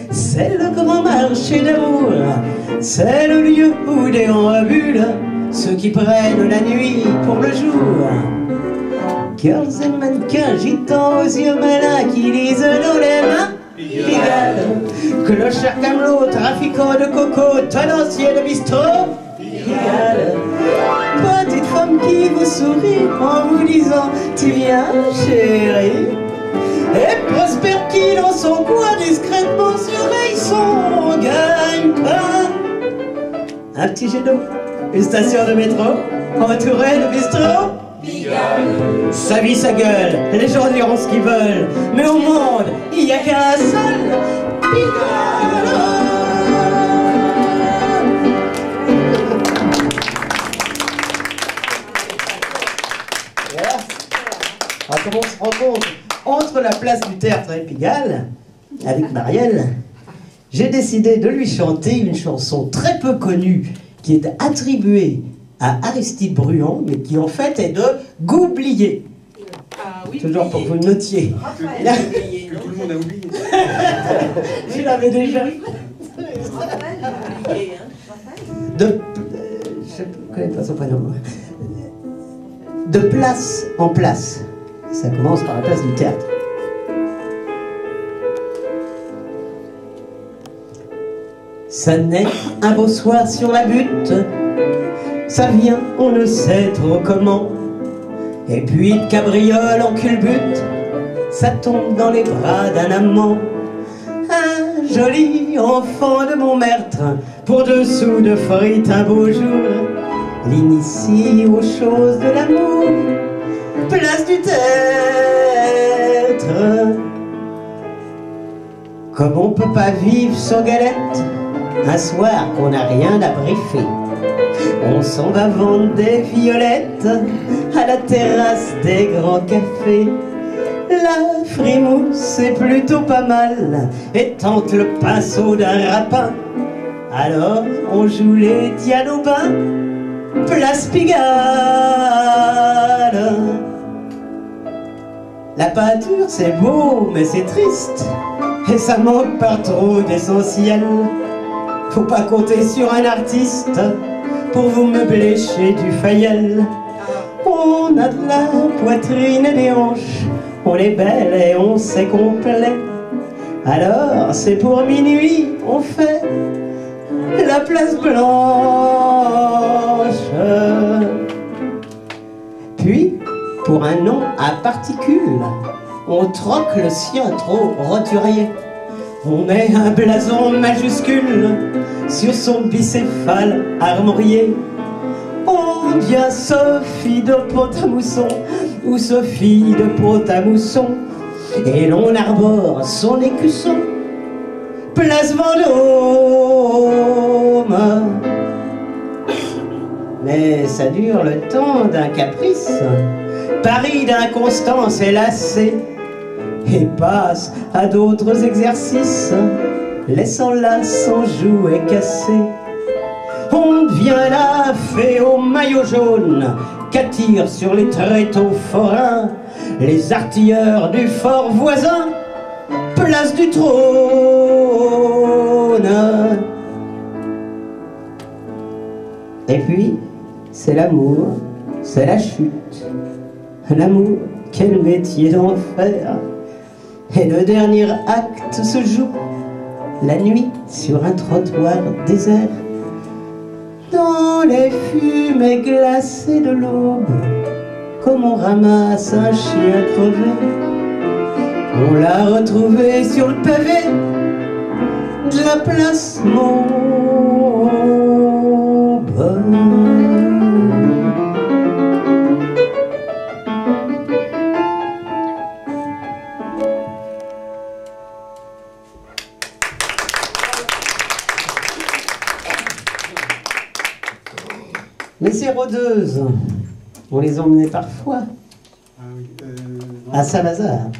[SPEAKER 3] c'est le grand marché d'amour. C'est le lieu où déambulent ceux qui prennent la nuit pour le jour. Girls et mannequins, gitans aux yeux malins qui lisent dans les mains Pigalle. Clochard camelot, trafiquant de coco, tenancier de bistrot Pigalle. Petite femme qui vous sourit en vous disant tu viens chérie. Et Prosper qui dans son coin discrètement surveille son gagne-pain. Un petit jet d'eau, une station de métro, entourée de bistrots. Sa vie, sa gueule, les gens diront ce qu'ils veulent, mais au monde, il n'y a qu'un seul Pigalle. Alors, comme on se rencontre entre la place du Tertre et Pigalle, avec Marielle, j'ai décidé de lui chanter une chanson très peu connue qui est attribuée à Aristide Bruand, mais qui en fait est de Goublier.
[SPEAKER 7] Ah, oui,
[SPEAKER 3] toujours pour que vous le notiez.
[SPEAKER 2] Que tout le monde a oublié.
[SPEAKER 3] Je l'avais déjà. Je ne connais pas son prénom. De place en place. Ça commence par la place du Théâtre. Ça naît un beau soir sur la butte. Ça vient, on ne sait trop comment. Et puis de cabriole en culbute, ça tombe dans les bras d'un amant. Un joli enfant de Montmartre, pour 2 sous de frites un beau jour, l'initie aux choses de l'amour. Place du Tertre. Comme on peut pas vivre sans galette, un soir qu'on n'a rien à briefer, on s'en va vendre des violettes à la terrasse des grands cafés. La frimousse c'est plutôt pas mal et tente le pinceau d'un rapin. Alors on joue les Dianobins, place Pigalle. La peinture c'est beau mais c'est triste et ça manque par trop d'essentiel. Faut pas compter sur un artiste pour vous meubler chez Dufayel. On a de la poitrine et des hanches, on est belle et on sait complet. Alors c'est pour minuit, on fait la place blanche. Puis, pour un nom à particules, on troque le sien trop roturier. On met un blason majuscule sur son bicéphale armorié. On devient Sophie de Pont-à-Mousson ou Sophie de Pont-à-Mousson, et l'on arbore son écusson, place Vendôme. Mais ça dure le temps d'un caprice, Paris d'inconstance est lassé et passe à d'autres exercices, laissant là son jouet cassé. On devient la fée au maillot jaune qu'attirent sur les tréteaux forains les artilleurs du fort voisin, place du trône. Et puis, c'est l'amour, c'est la chute. L'amour quel métier d'enfer. Et le dernier acte se joue la nuit sur un trottoir désert. Dans les fumées glacées de l'aube, comme on ramasse un chien crevé, on l'a retrouvé sur le pavé de la place Maubert. Mais ces rôdeuses, on les emmenait parfois à Saint-Lazare.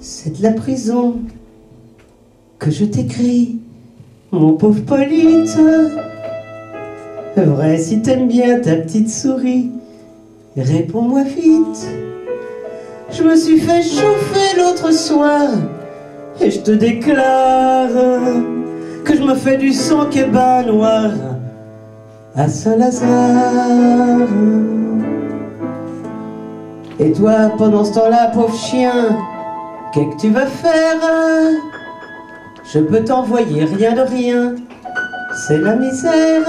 [SPEAKER 3] C'est de la prison que je t'écris, mon pauvre Polyte. Vrai, si t'aimes bien ta petite souris, réponds-moi vite. Je me suis fait chauffer l'autre soir, et je te déclare que je me fais du sang qu'est noir à Saint-Lazare. Et toi, pendant ce temps-là, pauvre chien, qu'est-ce que tu vas faire? Je peux t'envoyer rien de rien, c'est la misère.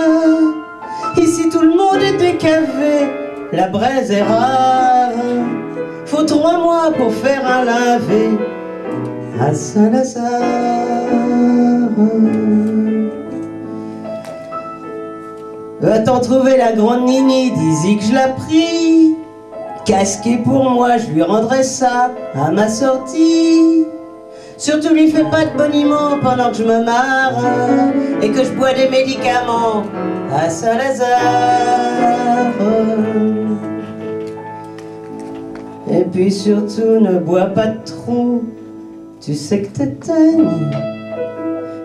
[SPEAKER 3] Ici tout le monde est décavé, la braise est rare. Faut 3 mois pour faire un lavé à Saint-Lazare. Va-t'en trouver la grande Nini, dis-y que je la prie. Casqué pour moi, je lui rendrai ça à ma sortie. Surtout lui fais pas de boniment pendant que je me marre et que je bois des médicaments à Saint-Lazare. Et puis surtout ne bois pas trop, tu sais que t'éteignes.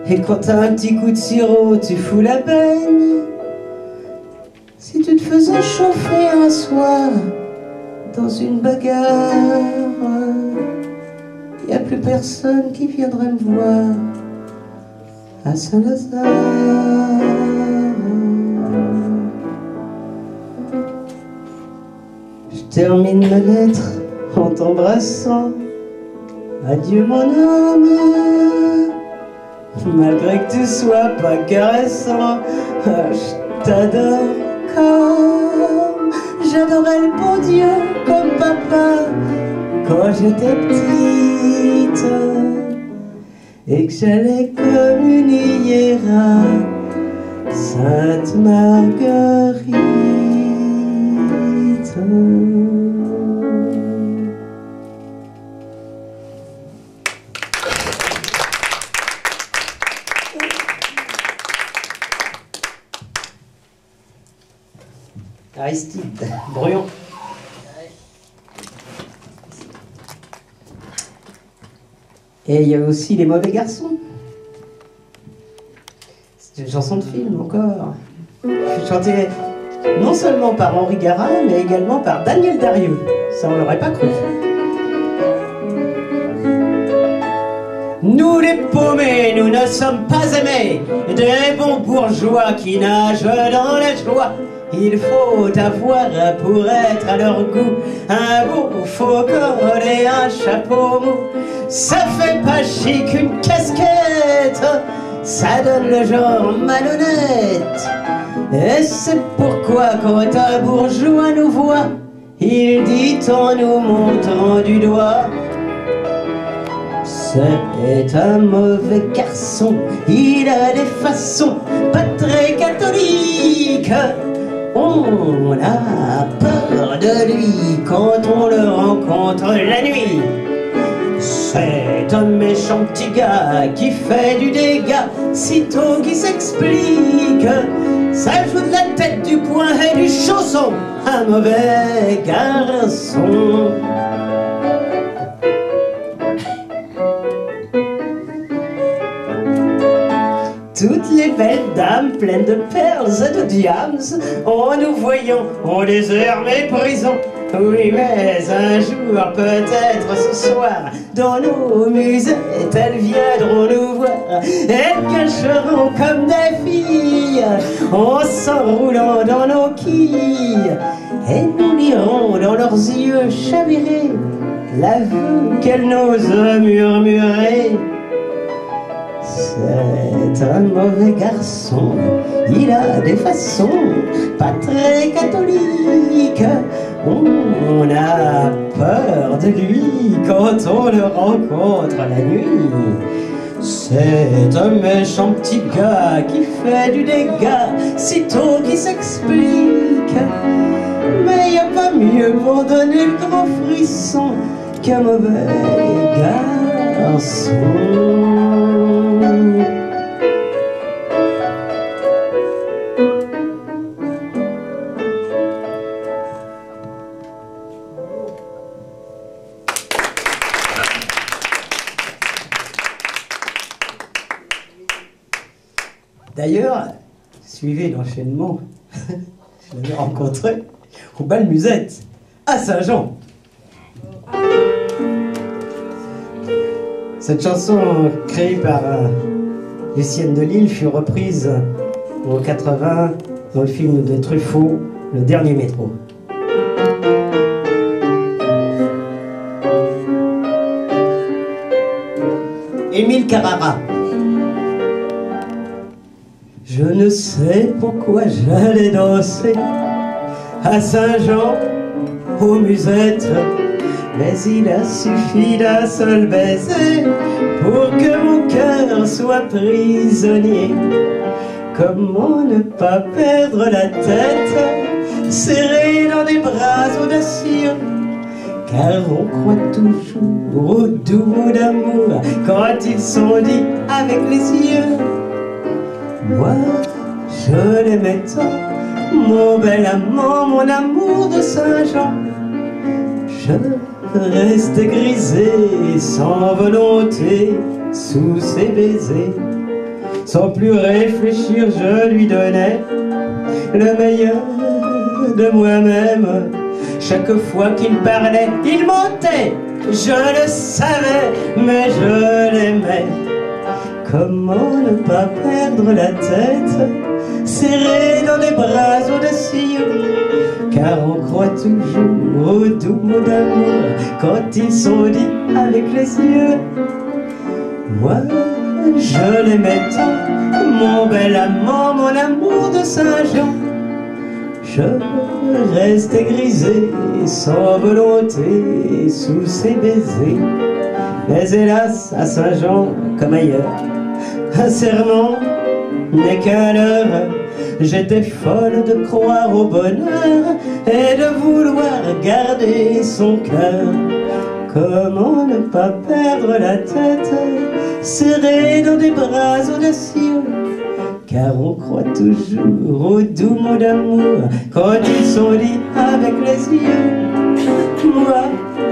[SPEAKER 3] Et quand t'as un petit coup de sirop, tu fous la baigne. Si tu te faisais chauffer un soir dans une bagarre, y a plus personne qui viendrait me voir à Saint-Lazare. Je termine ma lettre en t'embrassant. Adieu mon homme, malgré que tu sois pas caressant, je t'adore comme j'adorais le bon Dieu, comme papa quand j'étais petite et que j'allais communier à Sainte Marguerite. Aristide Bruyon. Et il y a aussi Les Mauvais Garçons. C'est une chanson de film encore. Chantée non seulement par Henri Garin, mais également par Daniel Darieux. Ça, on l'aurait pas cru. Nous les paumés, nous ne sommes pas aimés des bons bourgeois qui nagent dans la joie. Il faut avoir pour être à leur goût un beau faux col et un chapeau mou. Ça fait pas chic une casquette, ça donne le genre malhonnête. Et c'est pourquoi quand un bourgeois nous voit, il dit en nous montrant du doigt: c'est un mauvais garçon, il a des façons pas très catholiques. On a peur de lui quand on le rencontre la nuit. C'est un méchant petit gars qui fait du dégât, sitôt qu'il s'explique. Ça joue de la tête, du poing et du chausson, un mauvais garçon. Toutes les belles dames pleines de perles et de diams, en nous voyant, on les heures méprisant. Oui, mais un jour, peut-être ce soir, dans nos musées, elles viendront nous voir. Elles cacheront comme des filles, en s'enroulant dans nos quilles. Et nous lirons dans leurs yeux chavirés l'aveu qu'elles n'osent murmurer. C'est un mauvais garçon, il a des façons pas très catholiques. On a peur de lui quand on le rencontre la nuit. C'est un méchant petit gars qui fait du dégât, sitôt qu'il s'explique. Mais y a pas mieux pour donner le grand frisson qu'un mauvais garçon. D'ailleurs, suivez l'enchaînement, je l'avais rencontré au bal Musette, à Saint-Jean. Cette chanson, créée par Lucienne de Lille, fut reprise en 80 dans le film de Truffaut, Le Dernier Métro. Émile Carrara. Je ne sais pourquoi j'allais danser à Saint-Jean, aux Musettes, mais il a suffi d'un seul baiser pour que mon cœur soit prisonnier. Comment ne pas perdre la tête, serré dans des bras audacieux, car on croit toujours au doux mot d'amour quand ils sont dits avec les yeux. Moi, je l'aimais tant, mon bel amant, mon amour de Saint-Jean. Je restais grisé, sans volonté, sous ses baisers. Sans plus réfléchir, je lui donnais le meilleur de moi-même. Chaque fois qu'il parlait, il mentait, je le savais, mais je l'aimais. Comment ne pas perdre la tête, serré dans des bras audacieux, car on croit toujours au doux mot d'amour quand ils sont dits avec les yeux. Moi, je l'aimais tant, mon bel amant, mon amour de Saint-Jean. Je restais grisé, sans volonté, sous ses baisers. Mais hélas, à Saint-Jean, comme ailleurs, un serment n'est qu'un leurre. J'étais folle de croire au bonheur et de vouloir garder son cœur. Comment ne pas perdre la tête, serré dans des bras audacieux, car on croit toujours au doux mot d'amour quand ils sont dits avec les yeux. Moi,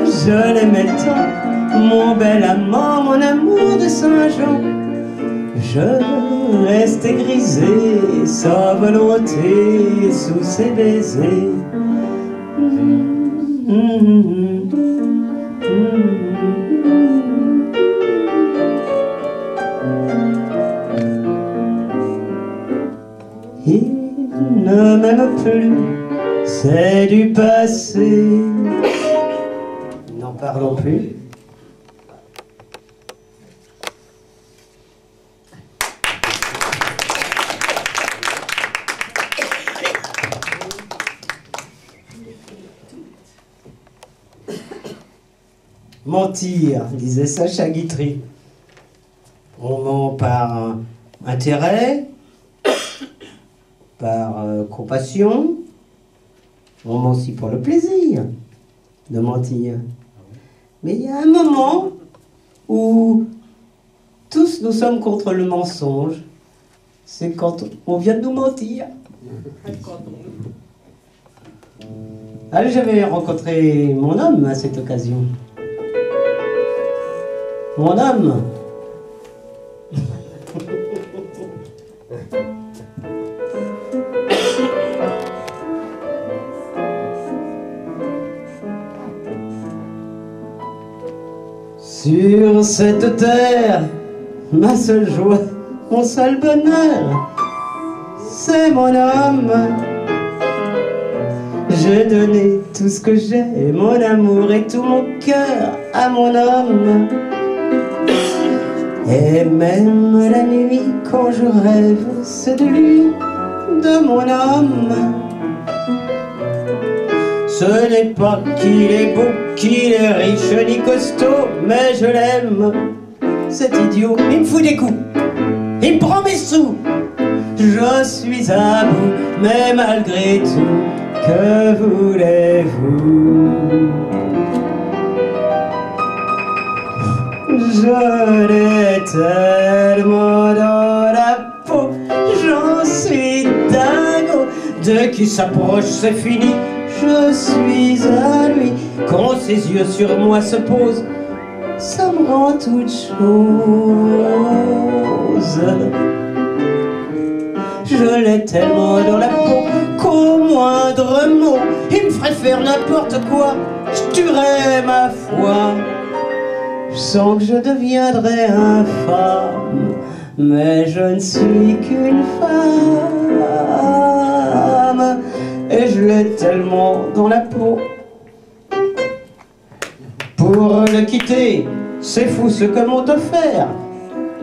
[SPEAKER 3] je l'aimais tant, mon bel amant, mon amour de Saint-Jean. Je restais grisé, sans volonté, sous ses baisers. Il ne m'aime plus, c'est du passé. N'en parlons plus. Mentir, disait Sacha Guitry. On ment par intérêt, par compassion. On ment aussi pour le plaisir de mentir. Mais il y a un moment où tous nous sommes contre le mensonge. C'est quand on vient de nous mentir. Alors j'avais rencontré mon homme à cette occasion. Mon homme. Sur cette terre, ma seule joie, mon seul bonheur, c'est mon homme. J'ai donné tout ce que j'ai, mon amour et tout mon cœur à mon homme. Et même la nuit, quand je rêve, c'est de lui, de mon homme. Ce n'est pas qu'il est beau, qu'il est riche ni costaud, mais je l'aime, cet idiot. Il me fout des coups, il me prend mes sous. Je suis à bout, mais malgré tout, que voulez-vous? Je l'ai tellement dans la peau, j'en suis dingo. Dès qu'il s'approche, c'est fini, je suis à lui. Quand ses yeux sur moi se posent, ça me rend toute chose. Je l'ai tellement dans la peau qu'au moindre mot, il me ferait faire n'importe quoi, je tuerais ma foi. Je sens que je deviendrai infâme, mais je ne suis qu'une femme, et je l'ai tellement dans la peau. Pour le quitter, c'est fou ce que m'ont offert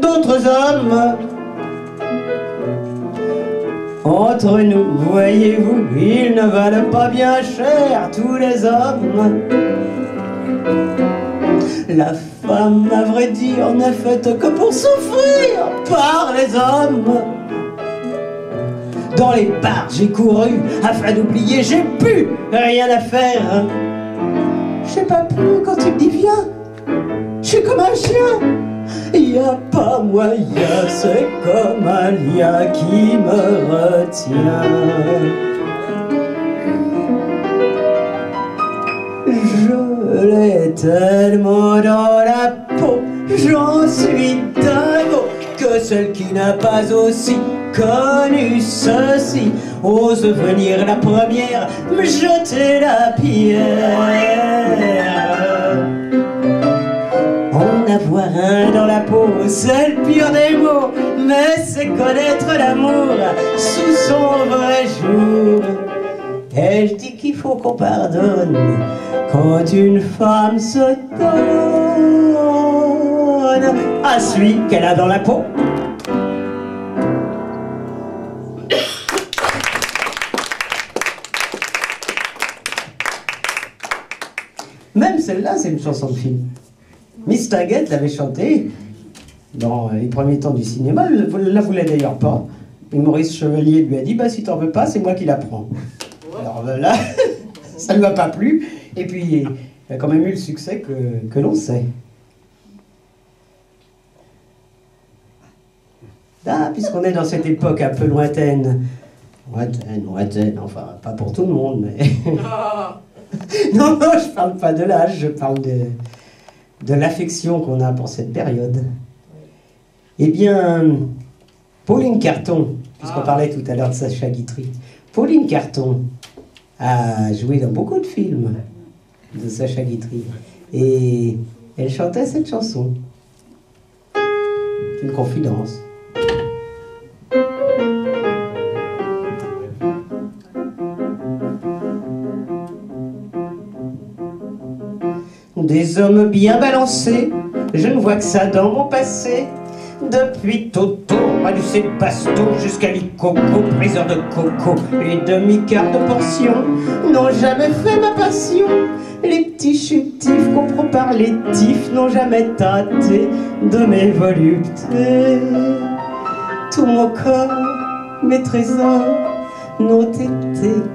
[SPEAKER 3] d'autres hommes. Entre nous, voyez-vous, ils ne valent pas bien cher, tous les hommes. La femme, à vrai dire, n'est faite que pour souffrir par les hommes. Dans les bars, j'ai couru afin d'oublier, j'ai plus rien à faire. Je sais pas plus quand il me dit viens, je suis comme un chien. Y a pas moyen, c'est comme un lien qui me retient. Je l'ai tellement dans la peau, j'en suis dingo, que celle qui n'a pas aussi connu ceci ose venir la première me jeter la pierre. En avoir un dans la peau, c'est le pire des mots, mais c'est connaître l'amour sous son vrai jour. Et je dis qu'il faut qu'on pardonne quand une femme se donne à celui qu'elle a dans la peau. Même celle-là, c'est une chanson de film. Miss Taggett l'avait chantée dans les premiers temps du cinéma. Elle ne la voulait d'ailleurs pas. Et Maurice Chevalier lui a dit bah, si t'en veux pas, c'est moi qui la prends. Alors là, ça ne lui a pas plu. Et puis, il a quand même eu le succès que l'on sait. Ah, puisqu'on est dans cette époque un peu lointaine. Lointaine, enfin, pas pour tout le monde, mais... Non, je parle pas de l'âge, je parle de l'affection qu'on a pour cette période. Eh bien, Pauline Carton, puisqu'on parlait tout à l'heure de Sacha Guitry, Pauline Carton a joué dans beaucoup de films de Sacha Guitry. Et elle chantait cette chanson. Une confidence. Des hommes bien balancés, je ne vois que ça dans mon passé. Depuis Toto, Manu Sébasto jusqu'à Licoco, briseur de coco, les demi-quarts de portion n'ont jamais fait ma passion. Les petits chutifs comprends par les tifs n'ont jamais tâté de mes voluptés. Tout mon corps, mes trésors n'ont été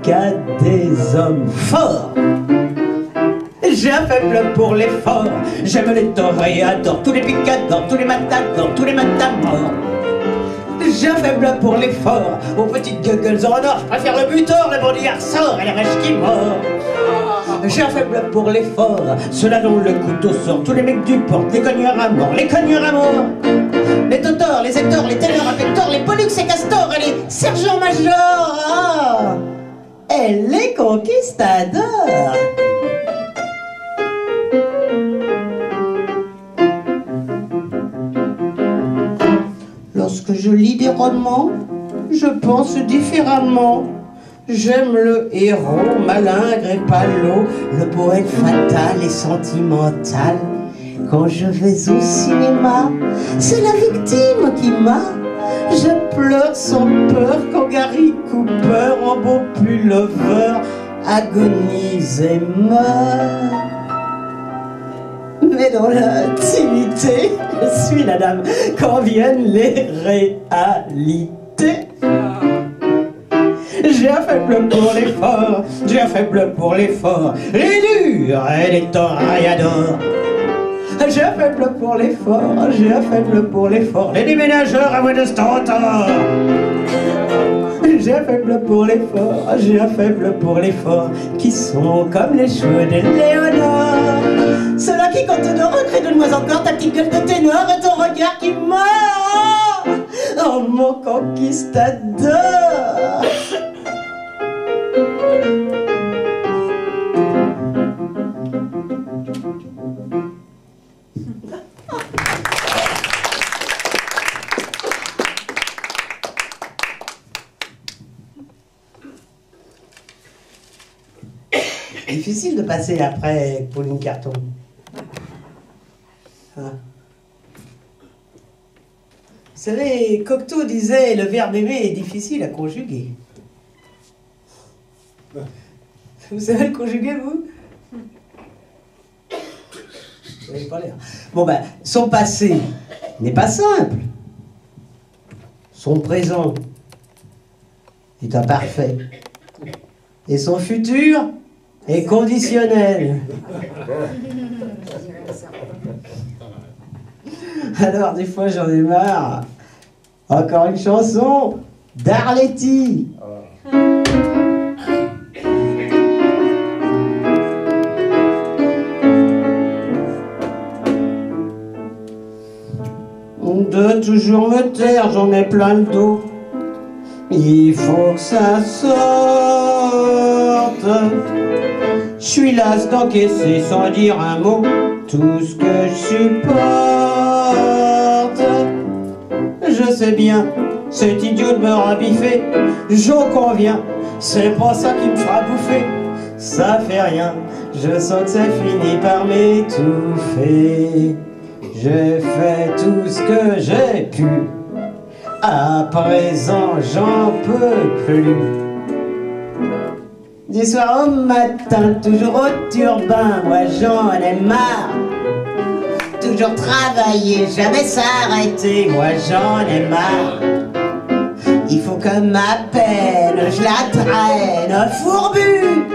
[SPEAKER 3] qu'à des hommes forts. J'ai un faible pour l'effort, j'aime les toréadors, tous les picadors, tous les matadors, tous les matamors. J'ai un faible pour l'effort, aux petites gueules en or, je préfère le butor, le bandit ressort et la rêche qui mord. J'ai un faible pour l'effort, ceux-là dont le couteau sort, tous les mecs du port, les cogneurs à mort, les cogneurs à mort. Les totors, les hectors, les ténors à pectors, les pollux et castors et les sergents-majors. Et les conquistadors. Lorsque je lis des romans, je pense différemment. J'aime le héros, malingre et palot, le poète fatal et sentimental. Quand je vais au cinéma, c'est la victime qui m'a. Je pleure sans peur quand Gary Cooper, en beau pullover, agonise et meurt. Mais dans l'intimité, je suis la dame quand viennent les réalités. J'ai un faible pour l'effort, j'ai un faible pour l'effort, les durs et les toréadors. J'ai un faible pour l'effort, j'ai un faible pour l'effort, les déménageurs à moins de stentor. J'ai un faible pour l'effort, j'ai un faible pour l'effort, qui sont comme les cheveux de Léonore. Ceux-là qui, quand te regret de moins encore, ta petite gueule de ténor et ton regard qui mord. Oh mon conquistador. Difficile de passer après Pauline Carton. Hein? Vous savez, Cocteau disait le verbe aimer est difficile à conjuguer. Vous savez le conjuguer, vous? Vous n'avez pas l'air. Bon ben, son passé n'est pas simple. Son présent est imparfait. Et son futur est conditionnel. Alors, des fois, j'en ai marre. Encore une chanson d'Arletty. De toujours me taire, j'en ai plein le dos. Il faut que ça sorte. Je suis las d'encaisser sans dire un mot tout ce que je supporte. Je sais bien, c'est idiot de me rabiffer, j'en conviens, c'est pas ça qui me fera bouffer. Ça fait rien, je sens que ça finit par m'étouffer. J'ai fait tout ce que j'ai pu, à présent j'en peux plus. Du soir au matin, toujours au turbin, moi j'en ai marre. Toujours travailler, jamais s'arrêter, moi j'en ai marre. Il faut que ma peine, je la traîne fourbue,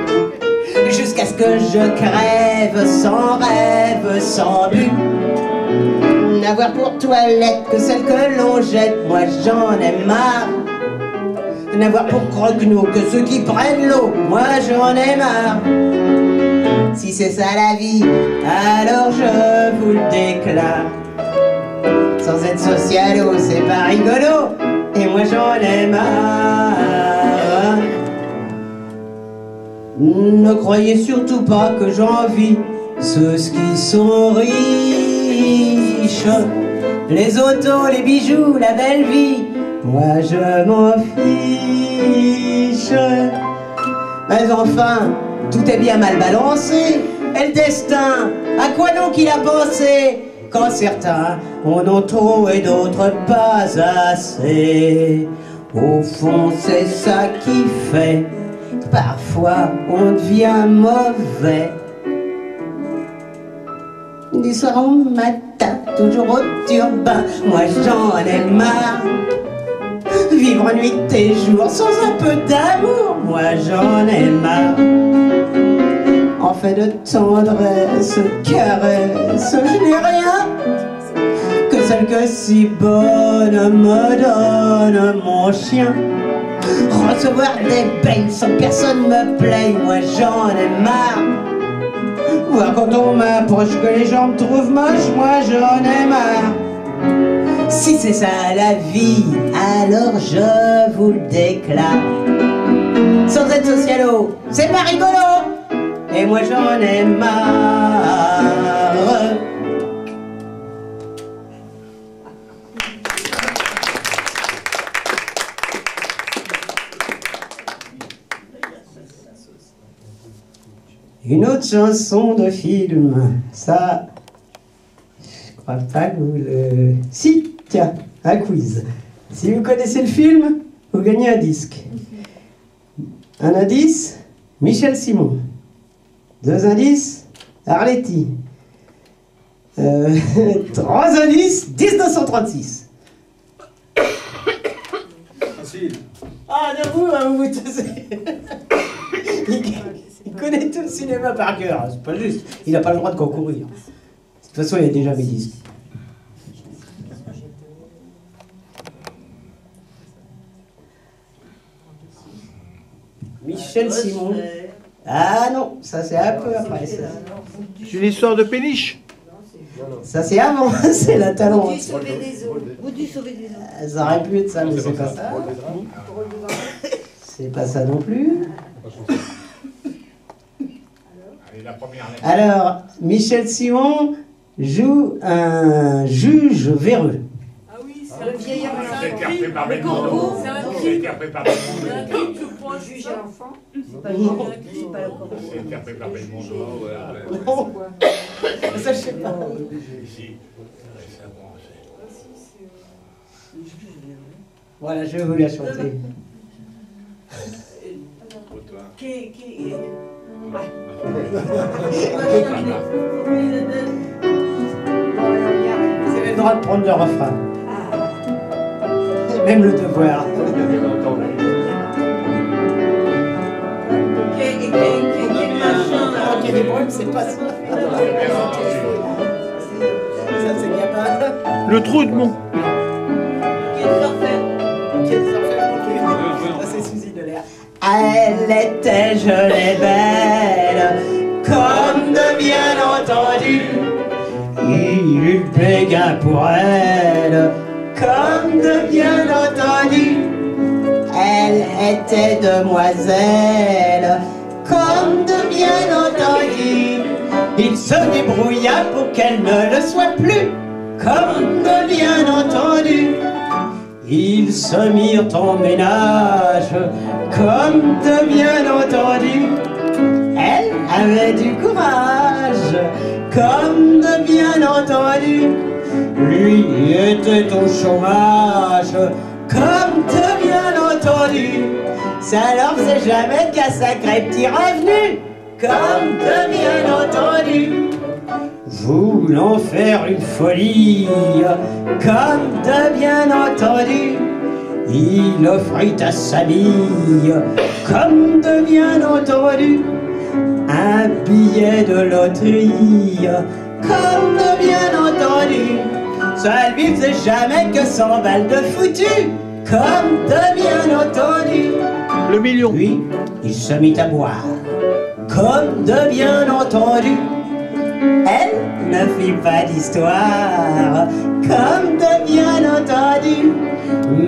[SPEAKER 3] jusqu'à ce que je crève sans rêve, sans but. N'avoir pour toilette que celle que l'on jette, moi j'en ai marre. N'avoir pour croque-nous que ceux qui prennent l'eau, moi j'en ai marre. Si c'est ça la vie, alors je vous le déclare. Sans être socialo, c'est pas rigolo, et moi j'en ai marre. Ne croyez surtout pas que j'envie ceux qui sont riches. Les autos, les bijoux, la belle vie, moi je m'en fiche. Mais enfin, tout est bien mal balancé. Et le destin, à quoi donc il a pensé? Quand certains en ont trop et d'autres pas assez. Au fond c'est ça qui fait que parfois on devient mauvais. Du soir au matin, toujours au turbin, moi j'en ai marre. Vivre nuit et jour sans un peu d'amour, moi j'en ai marre. En fait de tendresse, caresse, je n'ai rien que celle que si bonne me donne mon chien. Recevoir des beignes sans que personne me plaigne, moi j'en ai marre. Voir quand on m'approche que les gens me trouvent moche, moi j'en ai marre. Si c'est ça la vie, alors je vous le déclare. Sans être socialo, c'est pas rigolo, et moi j'en ai marre. Une autre chanson de film, ça, je crois pas que vous le... Si, tiens, un quiz. Si vous connaissez le film, vous gagnez un disque. Un indice, Michel Simon. Deux indices, Arletty. Trois indices, 1936.
[SPEAKER 2] Facile.
[SPEAKER 3] Ah, j'avoue, vous taisez. Il connaît tout le cinéma par cœur, c'est pas juste. Il n'a pas le droit de concourir. De toute façon, il y a déjà mes disques. Michel Simon. Ah non, ça c'est un peu après ça.
[SPEAKER 6] C'est une histoire de péniche.
[SPEAKER 3] Ça c'est avant, c'est la talent.
[SPEAKER 4] Vous sauver des eaux. Vous du sauver des eaux.
[SPEAKER 3] Ça aurait pu être ça, mais c'est pas ça. C'est pas ça non plus.
[SPEAKER 5] Allez, la première lettre.
[SPEAKER 3] Alors, Michel Simon joue un juge véreux.
[SPEAKER 7] Ah oui, c'est
[SPEAKER 4] Le vieil
[SPEAKER 5] Ça a été
[SPEAKER 4] enfant.
[SPEAKER 5] repris par
[SPEAKER 7] Le
[SPEAKER 5] Belmondo.
[SPEAKER 7] corbeau, c'est un
[SPEAKER 5] Ça a
[SPEAKER 7] crime.
[SPEAKER 5] été repris par Belmondo.
[SPEAKER 7] C'est un crime, je crois,
[SPEAKER 4] Juge
[SPEAKER 7] juge
[SPEAKER 4] et enfant. C'est pas le corbeau. C'est pas le corbeau.
[SPEAKER 5] Ça a été repris par Belmondo.
[SPEAKER 3] Non, ça je sais pas.
[SPEAKER 5] Ici.
[SPEAKER 3] Voilà, je vais vous la chanter. Vous avez le droit de prendre le refrain. Et même le devoir. Ok, les brumes, c'est pas ça. Ça, c'est gamin.
[SPEAKER 6] Le trou de mon...
[SPEAKER 3] Ça, c'est Suzy de l'air. Elle était jeune et belle, comme de bien entendu. Il eut béguin pour elle, comme de bien entendu. Elle était demoiselle, comme de bien entendu. Il se débrouilla pour qu'elle ne le soit plus, comme de bien entendu. Ils se mirent en ménage, comme de bien entendu. Elle avait du courage, comme de bien entendu. Lui était au chômage, comme de bien entendu. Ça leur faisait jamais qu'un sacré petit revenu, comme de bien entendu. Voulant faire une folie, comme de bien entendu, il offrit à sa bille, comme de bien entendu, un billet de loterie, comme de bien entendu. Ça lui faisait jamais que 100 balles de foutu, comme de bien entendu.
[SPEAKER 6] Le million.
[SPEAKER 3] Puis, il se mit à boire, comme de bien entendu. Elle ne fit pas d'histoire, comme de bien entendu.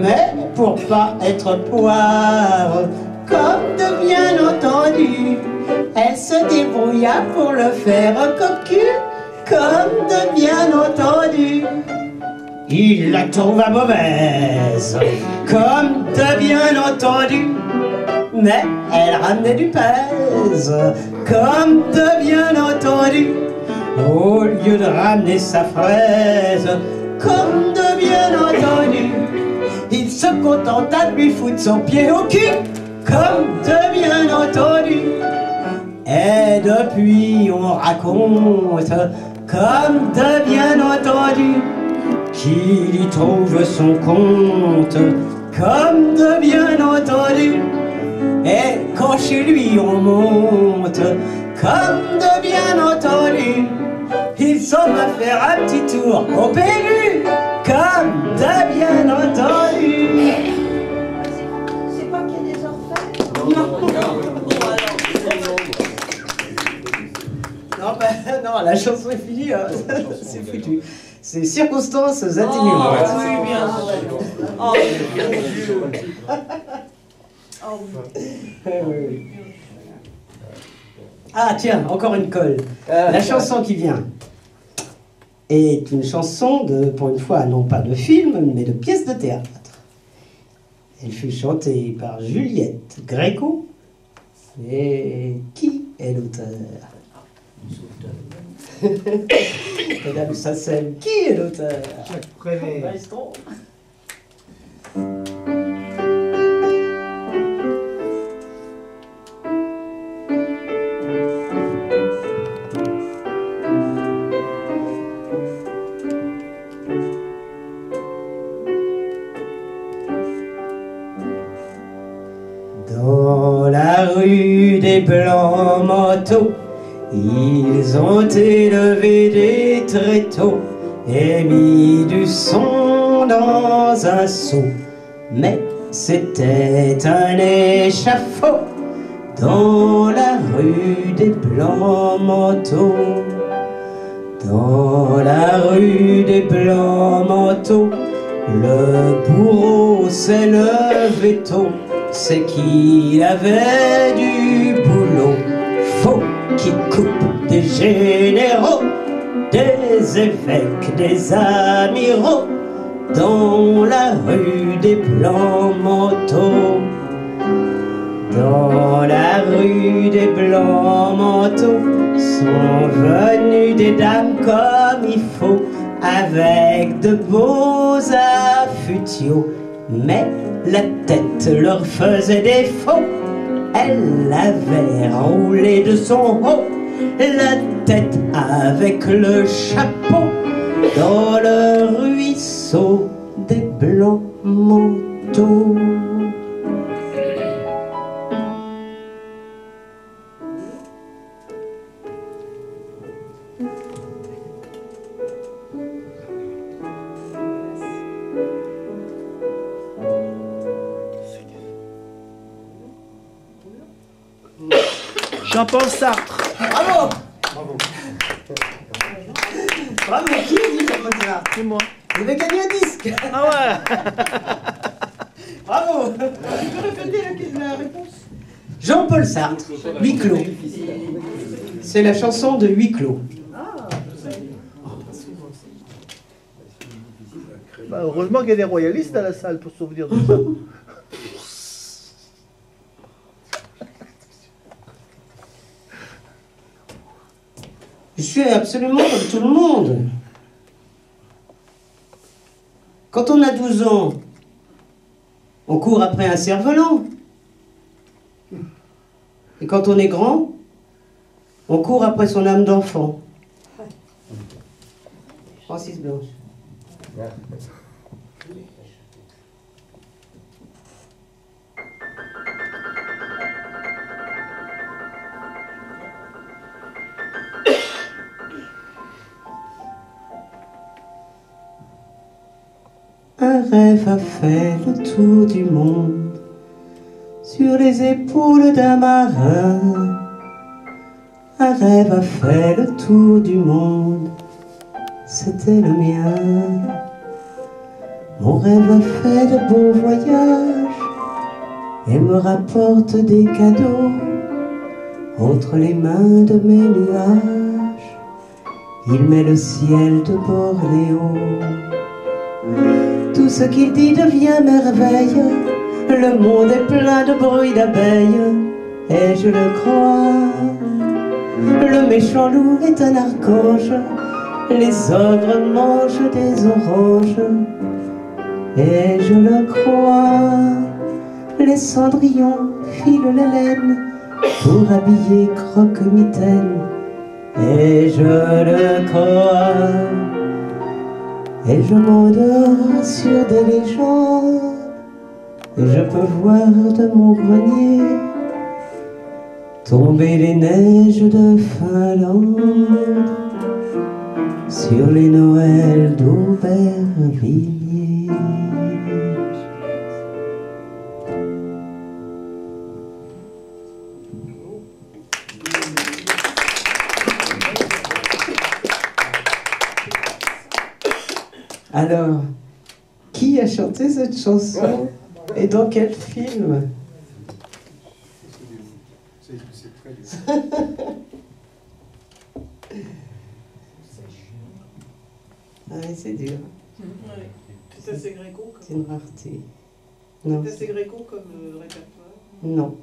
[SPEAKER 3] Mais pour pas être poire, comme de bien entendu, elle se débrouilla pour le faire cocu, comme de bien entendu. Il la trouva mauvaise, comme de bien entendu. Mais elle ramenait du pèse, comme de bien entendu. Au lieu de ramener sa fraise, comme de bien entendu, il se contenta de lui foutre son pied au cul, comme de bien entendu. Et depuis on raconte, comme de bien entendu, qu'il y trouve son compte, comme de bien entendu. Et quand chez lui on monte, comme de bien entendu, il s'en va faire un petit tour au PMU, comme de bien entendu.
[SPEAKER 4] C'est pas qu'il y a des orfèvres.
[SPEAKER 3] Non, ben, non, la chanson est finie, hein. C'est foutu. C'est circonstances atténuantes.
[SPEAKER 7] Oh, oui, bien sûr. Oh,
[SPEAKER 3] Oui, oui. Ah tiens, encore une colle. La chanson qui vient est une chanson de, pour une fois, non pas de film, mais de pièce de théâtre. Elle fut chantée par Juliette Gréco. Et qui est est l'auteur? Madame Sassem, qui est l'auteur?
[SPEAKER 6] Jacques Prévert.
[SPEAKER 3] Maestro. Dans la rue des Blancs Manteaux, ils ont élevé des tréteaux et mis du son dans un seau. Mais c'était un échafaud dans la rue des Blancs Manteaux. Dans la rue des Blancs Manteaux, le bourreau s'est levé tôt. C'est qu'il avait du boulot. Faux qui coupe des généraux, des évêques, des amiraux dans la rue des Blancs Manteaux. Dans la rue des Blancs Manteaux sont venues des dames comme il faut, avec de beaux affutiaux. Mais la tête leur faisait défaut. Elle avait enroulé de son haut la tête avec le chapeau dans le ruisseau des Blancs Manteaux.
[SPEAKER 6] Jean-Paul Sartre.
[SPEAKER 3] Bravo!
[SPEAKER 2] Bravo.
[SPEAKER 3] Bravo, qui dit Jean-Paul Sartre?
[SPEAKER 6] C'est moi.
[SPEAKER 3] Vous avez gagné un disque!
[SPEAKER 6] Ah ouais.
[SPEAKER 3] Bravo!
[SPEAKER 1] Tu peux répéter la réponse?
[SPEAKER 3] Jean-Paul Sartre, Huis clos. C'est la chanson de Huis clos.
[SPEAKER 6] Bah, heureusement qu'il y a des royalistes à la salle pour se souvenir de ça.
[SPEAKER 3] Je suis absolument comme tout le monde. Quand on a 12 ans, on court après un cerf-volant. Et quand on est grand, on court après son âme d'enfant. Francis Blanche. Un rêve a fait le tour du monde sur les épaules d'un marin. Un rêve a fait le tour du monde, c'était le mien. Mon rêve a fait de beaux voyages et me rapporte des cadeaux entre les mains de mes nuages. Il met le ciel de Bornéo. Tout ce qu'il dit devient merveille. Le monde est plein de bruit d'abeilles, et je le crois. Le méchant loup est un archange, les ogres mangent des oranges, et je le crois. Les cendrillons filent la laine pour habiller Croque-Mitaine, et je le crois. Et je m'endors sur des légendes, et je peux voir de mon grenier tomber les neiges de Finlande sur les Noëls d'Aubervilliers. Alors, qui a chanté cette chanson et dans quel film?
[SPEAKER 2] C'est très dur.
[SPEAKER 3] Ah oui, c'est dur.
[SPEAKER 1] Ouais. C'est assez gréco
[SPEAKER 3] C'est une rareté. Non.
[SPEAKER 1] C'est assez gréco comme répertoire.
[SPEAKER 3] Non.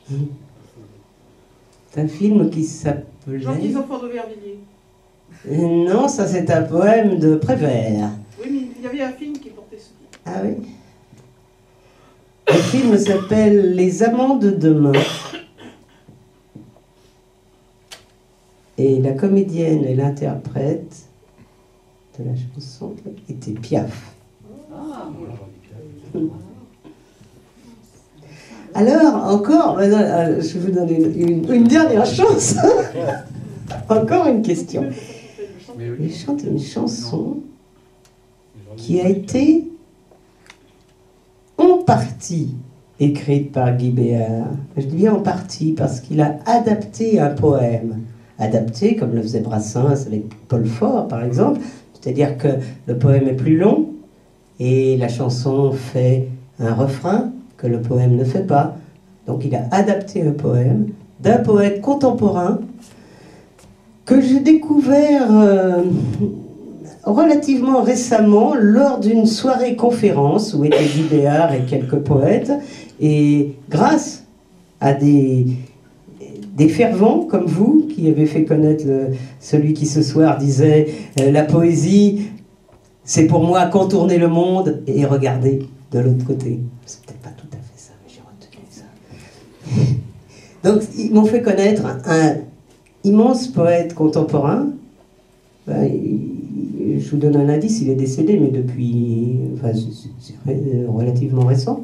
[SPEAKER 3] C'est un film qui s'appelait...
[SPEAKER 7] Gentils enfants d'Aubervilliers.
[SPEAKER 3] Non, ça c'est un poème de Prévert.
[SPEAKER 7] Oui, mais il y avait un film qui portait ce titre.
[SPEAKER 3] Ah oui. Le film s'appelle Les Amants de demain. Et la comédienne et l'interprète de la chanson était Piaf. Alors, encore, je vous donne une dernière chance. Encore une question. Il chante une chanson qui a été en partie écrite par Guy Béard. Je dis bien en partie parce qu'il a adapté un poème. Adapté comme le faisait Brassens avec Paul Fort par exemple. C'est-à-dire que le poème est plus long et la chanson fait un refrain que le poème ne fait pas. Donc il a adapté un poème d'un poète contemporain que j'ai découvert relativement récemment lors d'une soirée conférence où étaient Guy Béard et quelques poètes, et grâce à des fervents comme vous qui avez fait connaître celui qui ce soir disait la poésie c'est pour moi contourner le monde et regarder de l'autre côté. C'est peut-être pas tout à fait ça, mais j'ai retenu ça. Donc ils m'ont fait connaître un immense poète contemporain. Je vous donne un indice, il est décédé, mais depuis, enfin, c'est relativement récent.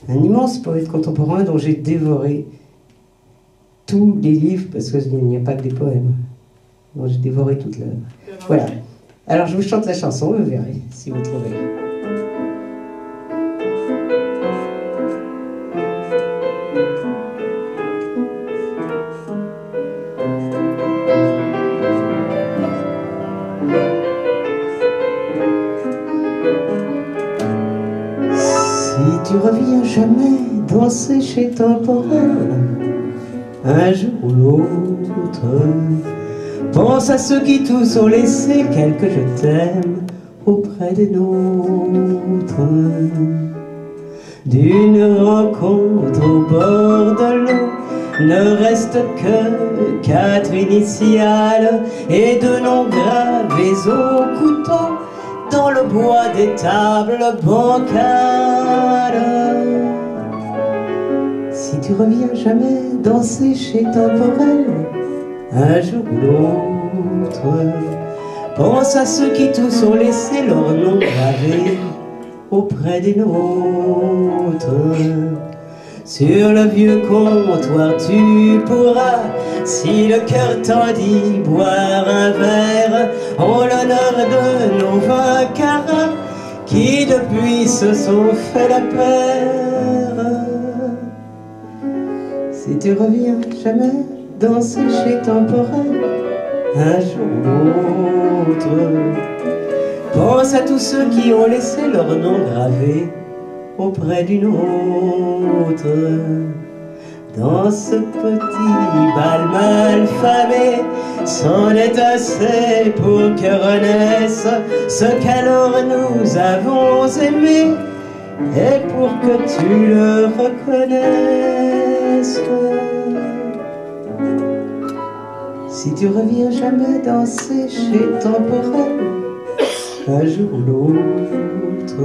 [SPEAKER 3] Un immense poète contemporain dont j'ai dévoré tous les livres, parce qu'il n'y a pas que des poèmes. Donc j'ai dévoré toute l'œuvre. Voilà. Alors je vous chante la chanson, vous verrez si vous trouvez. Si tu reviens jamais danser chez Temporel, un jour ou l'autre, pense à ceux qui tous ont laissé quelques je t'aime auprès des nôtres. D'une rencontre au bord de l'eau ne reste que 4 initiales et 2 noms gravés au couteau dans le bois des tables bancales. Si tu reviens jamais danser chez Temporel, un jour ou l'autre, pense à ceux qui tous ont laissé leur nom gravé auprès des nôtres. Sur le vieux comptoir tu pourras, si le cœur t'en dit, boire un verre en l'honneur de nos 20 carats qui depuis se sont fait la paire. Si tu reviens jamais danser chez Temporel, un jour ou l'autre, pense à tous ceux qui ont laissé leur nom gravé auprès d'une autre. Dans ce petit bal mal famé, c'en est assez pour que renaisse ce qu'alors nous avons aimé, et pour que tu le reconnaisses. Si tu reviens jamais danser chez Temporel, un jour ou l'autre,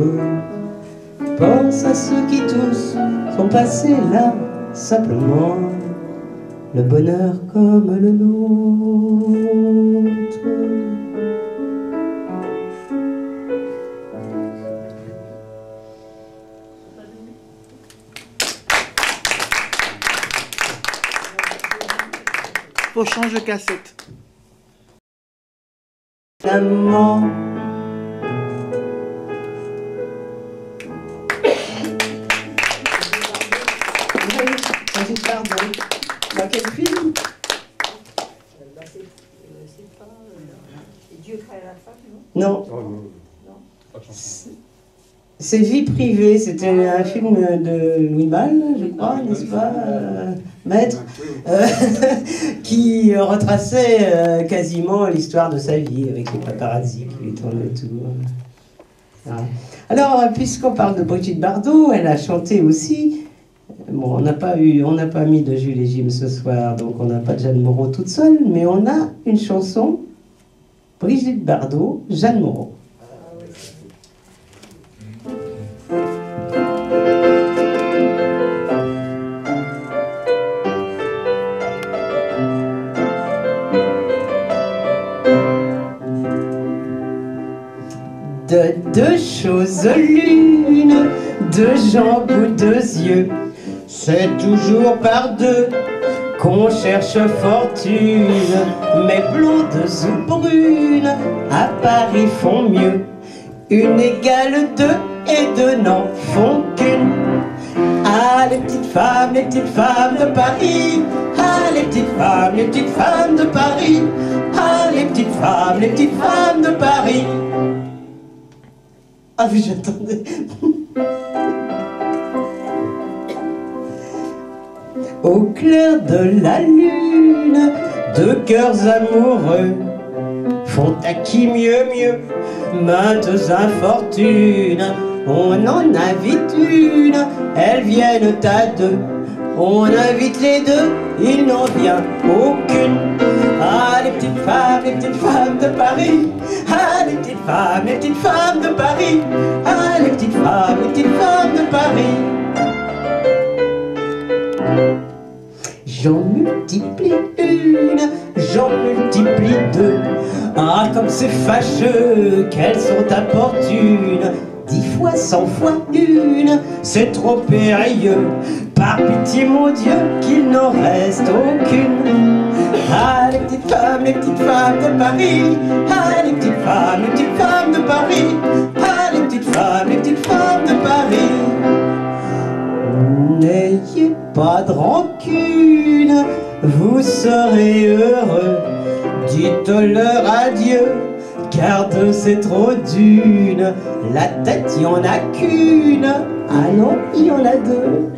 [SPEAKER 3] pense à ceux qui tous sont passés là, simplement, le bonheur comme le nôtre.
[SPEAKER 6] Faut changer cassette.
[SPEAKER 3] L'amant. Dans quel film?
[SPEAKER 4] Dieu crée la femme,
[SPEAKER 3] Non. C'est Vie privée, c'était un film de Louis Malle, je crois, n'est-ce pas, maître, qui retraçait quasiment l'histoire de sa vie avec les paparazzi qui lui tournaient autour. Voilà. Alors, puisqu'on parle de Brigitte Bardot, elle a chanté aussi Bon, on n'a pas mis de Jules et Jim ce soir, donc on n'a pas de Jeanne Moreau toute seule, mais on a une chanson, Brigitte Bardot, Jeanne Moreau. De deux choses l'une, deux jambes ou deux yeux, c'est toujours par deux qu'on cherche fortune. Mais blondes ou brunes, à Paris font mieux. Une égale deux et deux n'en font qu'une. Ah, les petites femmes de Paris. Ah, les petites femmes de Paris. Ah, les petites femmes de Paris. Ah oui, j'attendais. Au clair de la lune, deux cœurs amoureux font à qui mieux, maintes infortunes. On en invite une, elles viennent à deux. On invite les deux, il n'en vient aucune. Ah, les petites femmes de Paris. Ah, les petites femmes de Paris. Ah, les petites femmes de Paris. J'en multiplie une, j'en multiplie deux. Ah, comme c'est fâcheux qu'elles sont importunes. 10 fois, 100 fois une, c'est trop périlleux. Par pitié, mon Dieu, qu'il n'en reste aucune. Ah, les petites femmes de Paris. Ah, les petites femmes de Paris. Ah, les petites femmes de Paris. N'ayez pas de rancune, vous serez heureux. Dites-leur adieu, car deux c'est trop d'une. La tête, il n'y en a qu'une. Ah non, il y en a deux.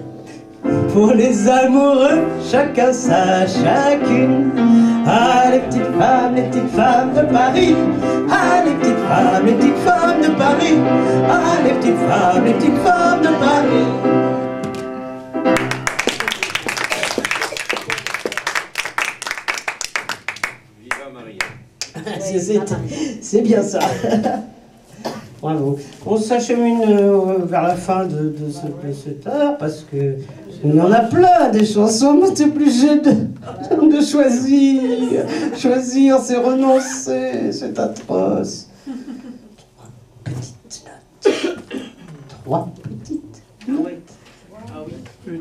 [SPEAKER 3] Pour les amoureux, chacun sa chacune. Ah, les petites femmes de Paris. Ah, les petites femmes de Paris. Ah, les petites femmes de Paris. C'est bien ça. Bravo. On s'achemine vers la fin de cette heure parce que il y en a plein des chansons, mais t'es obligé de choisir. Choisir, c'est renoncer, c'est atroce. 3 petites notes. 3 petites notes.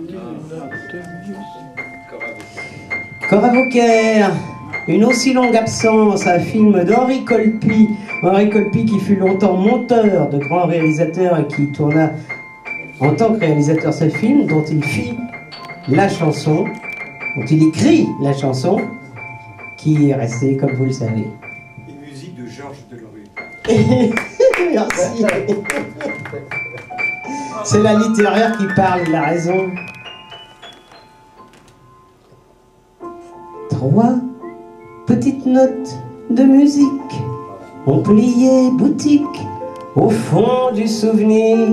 [SPEAKER 3] Cora Vauquer. Une aussi longue absence, un film d'Henri Colpi. Henri Colpi qui fut longtemps monteur de grands réalisateurs et qui tourna en tant que réalisateur ce film dont il fit la chanson, dont il écrit la chanson, qui est restée, comme vous le savez.
[SPEAKER 2] Une musique de Georges Delerue.
[SPEAKER 3] Merci. C'est la littéraire qui parle, il a raison. 3 petites notes de musique ont plié boutique au fond du souvenir.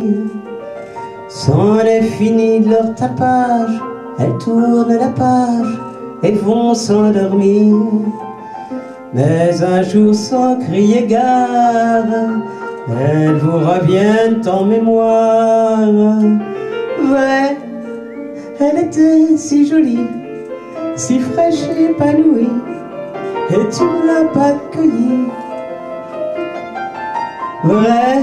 [SPEAKER 3] C'en est fini de leur tapage, elles tournent la page et vont s'endormir. Mais un jour sans crier gare, elles vous reviennent en mémoire. Ouais, elle était si jolie, si fraîche et épanouie, et tu ne l'as pas cueillie. Vrai,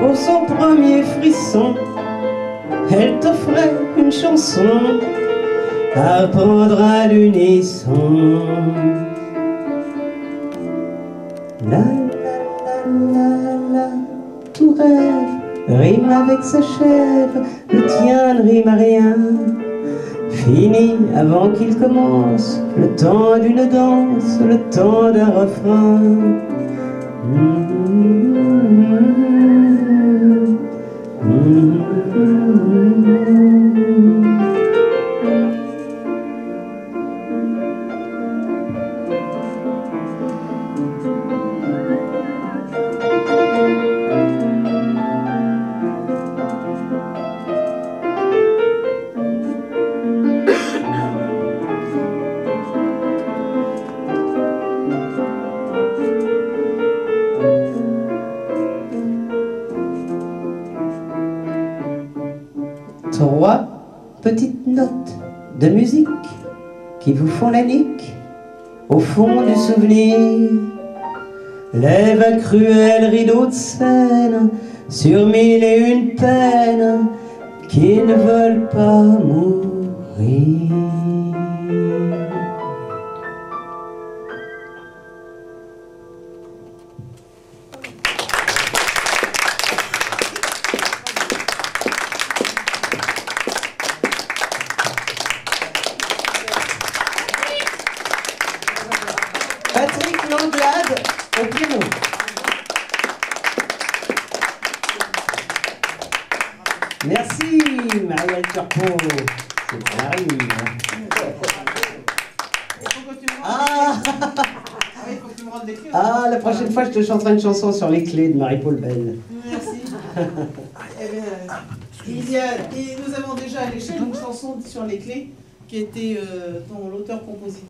[SPEAKER 3] pour son premier frisson, elle t'offrait une chanson à apprendre à l'unisson. La la la la, tout rêve rime avec s'achève, le tien ne rime à rien. Fini avant qu'il commence, le temps d'une danse, le temps d'un refrain. petites notes de musique qui vous font la nique au fond du souvenir. Lève un cruel rideau de scène sur mille et une peines qui ne veulent pas mourir. Patrick Langlade au piano. Merci Marielle Turpot. C'est Marie.
[SPEAKER 1] Il faut que tu me rendes les clés.
[SPEAKER 3] Ah, la prochaine fois, je te chanterai une chanson sur les clés de Marie-Paul Belle.
[SPEAKER 1] Merci. Eh bien, nous avons déjà à l'échelle une chanson sur les clés qui était dont l'auteur-compositeur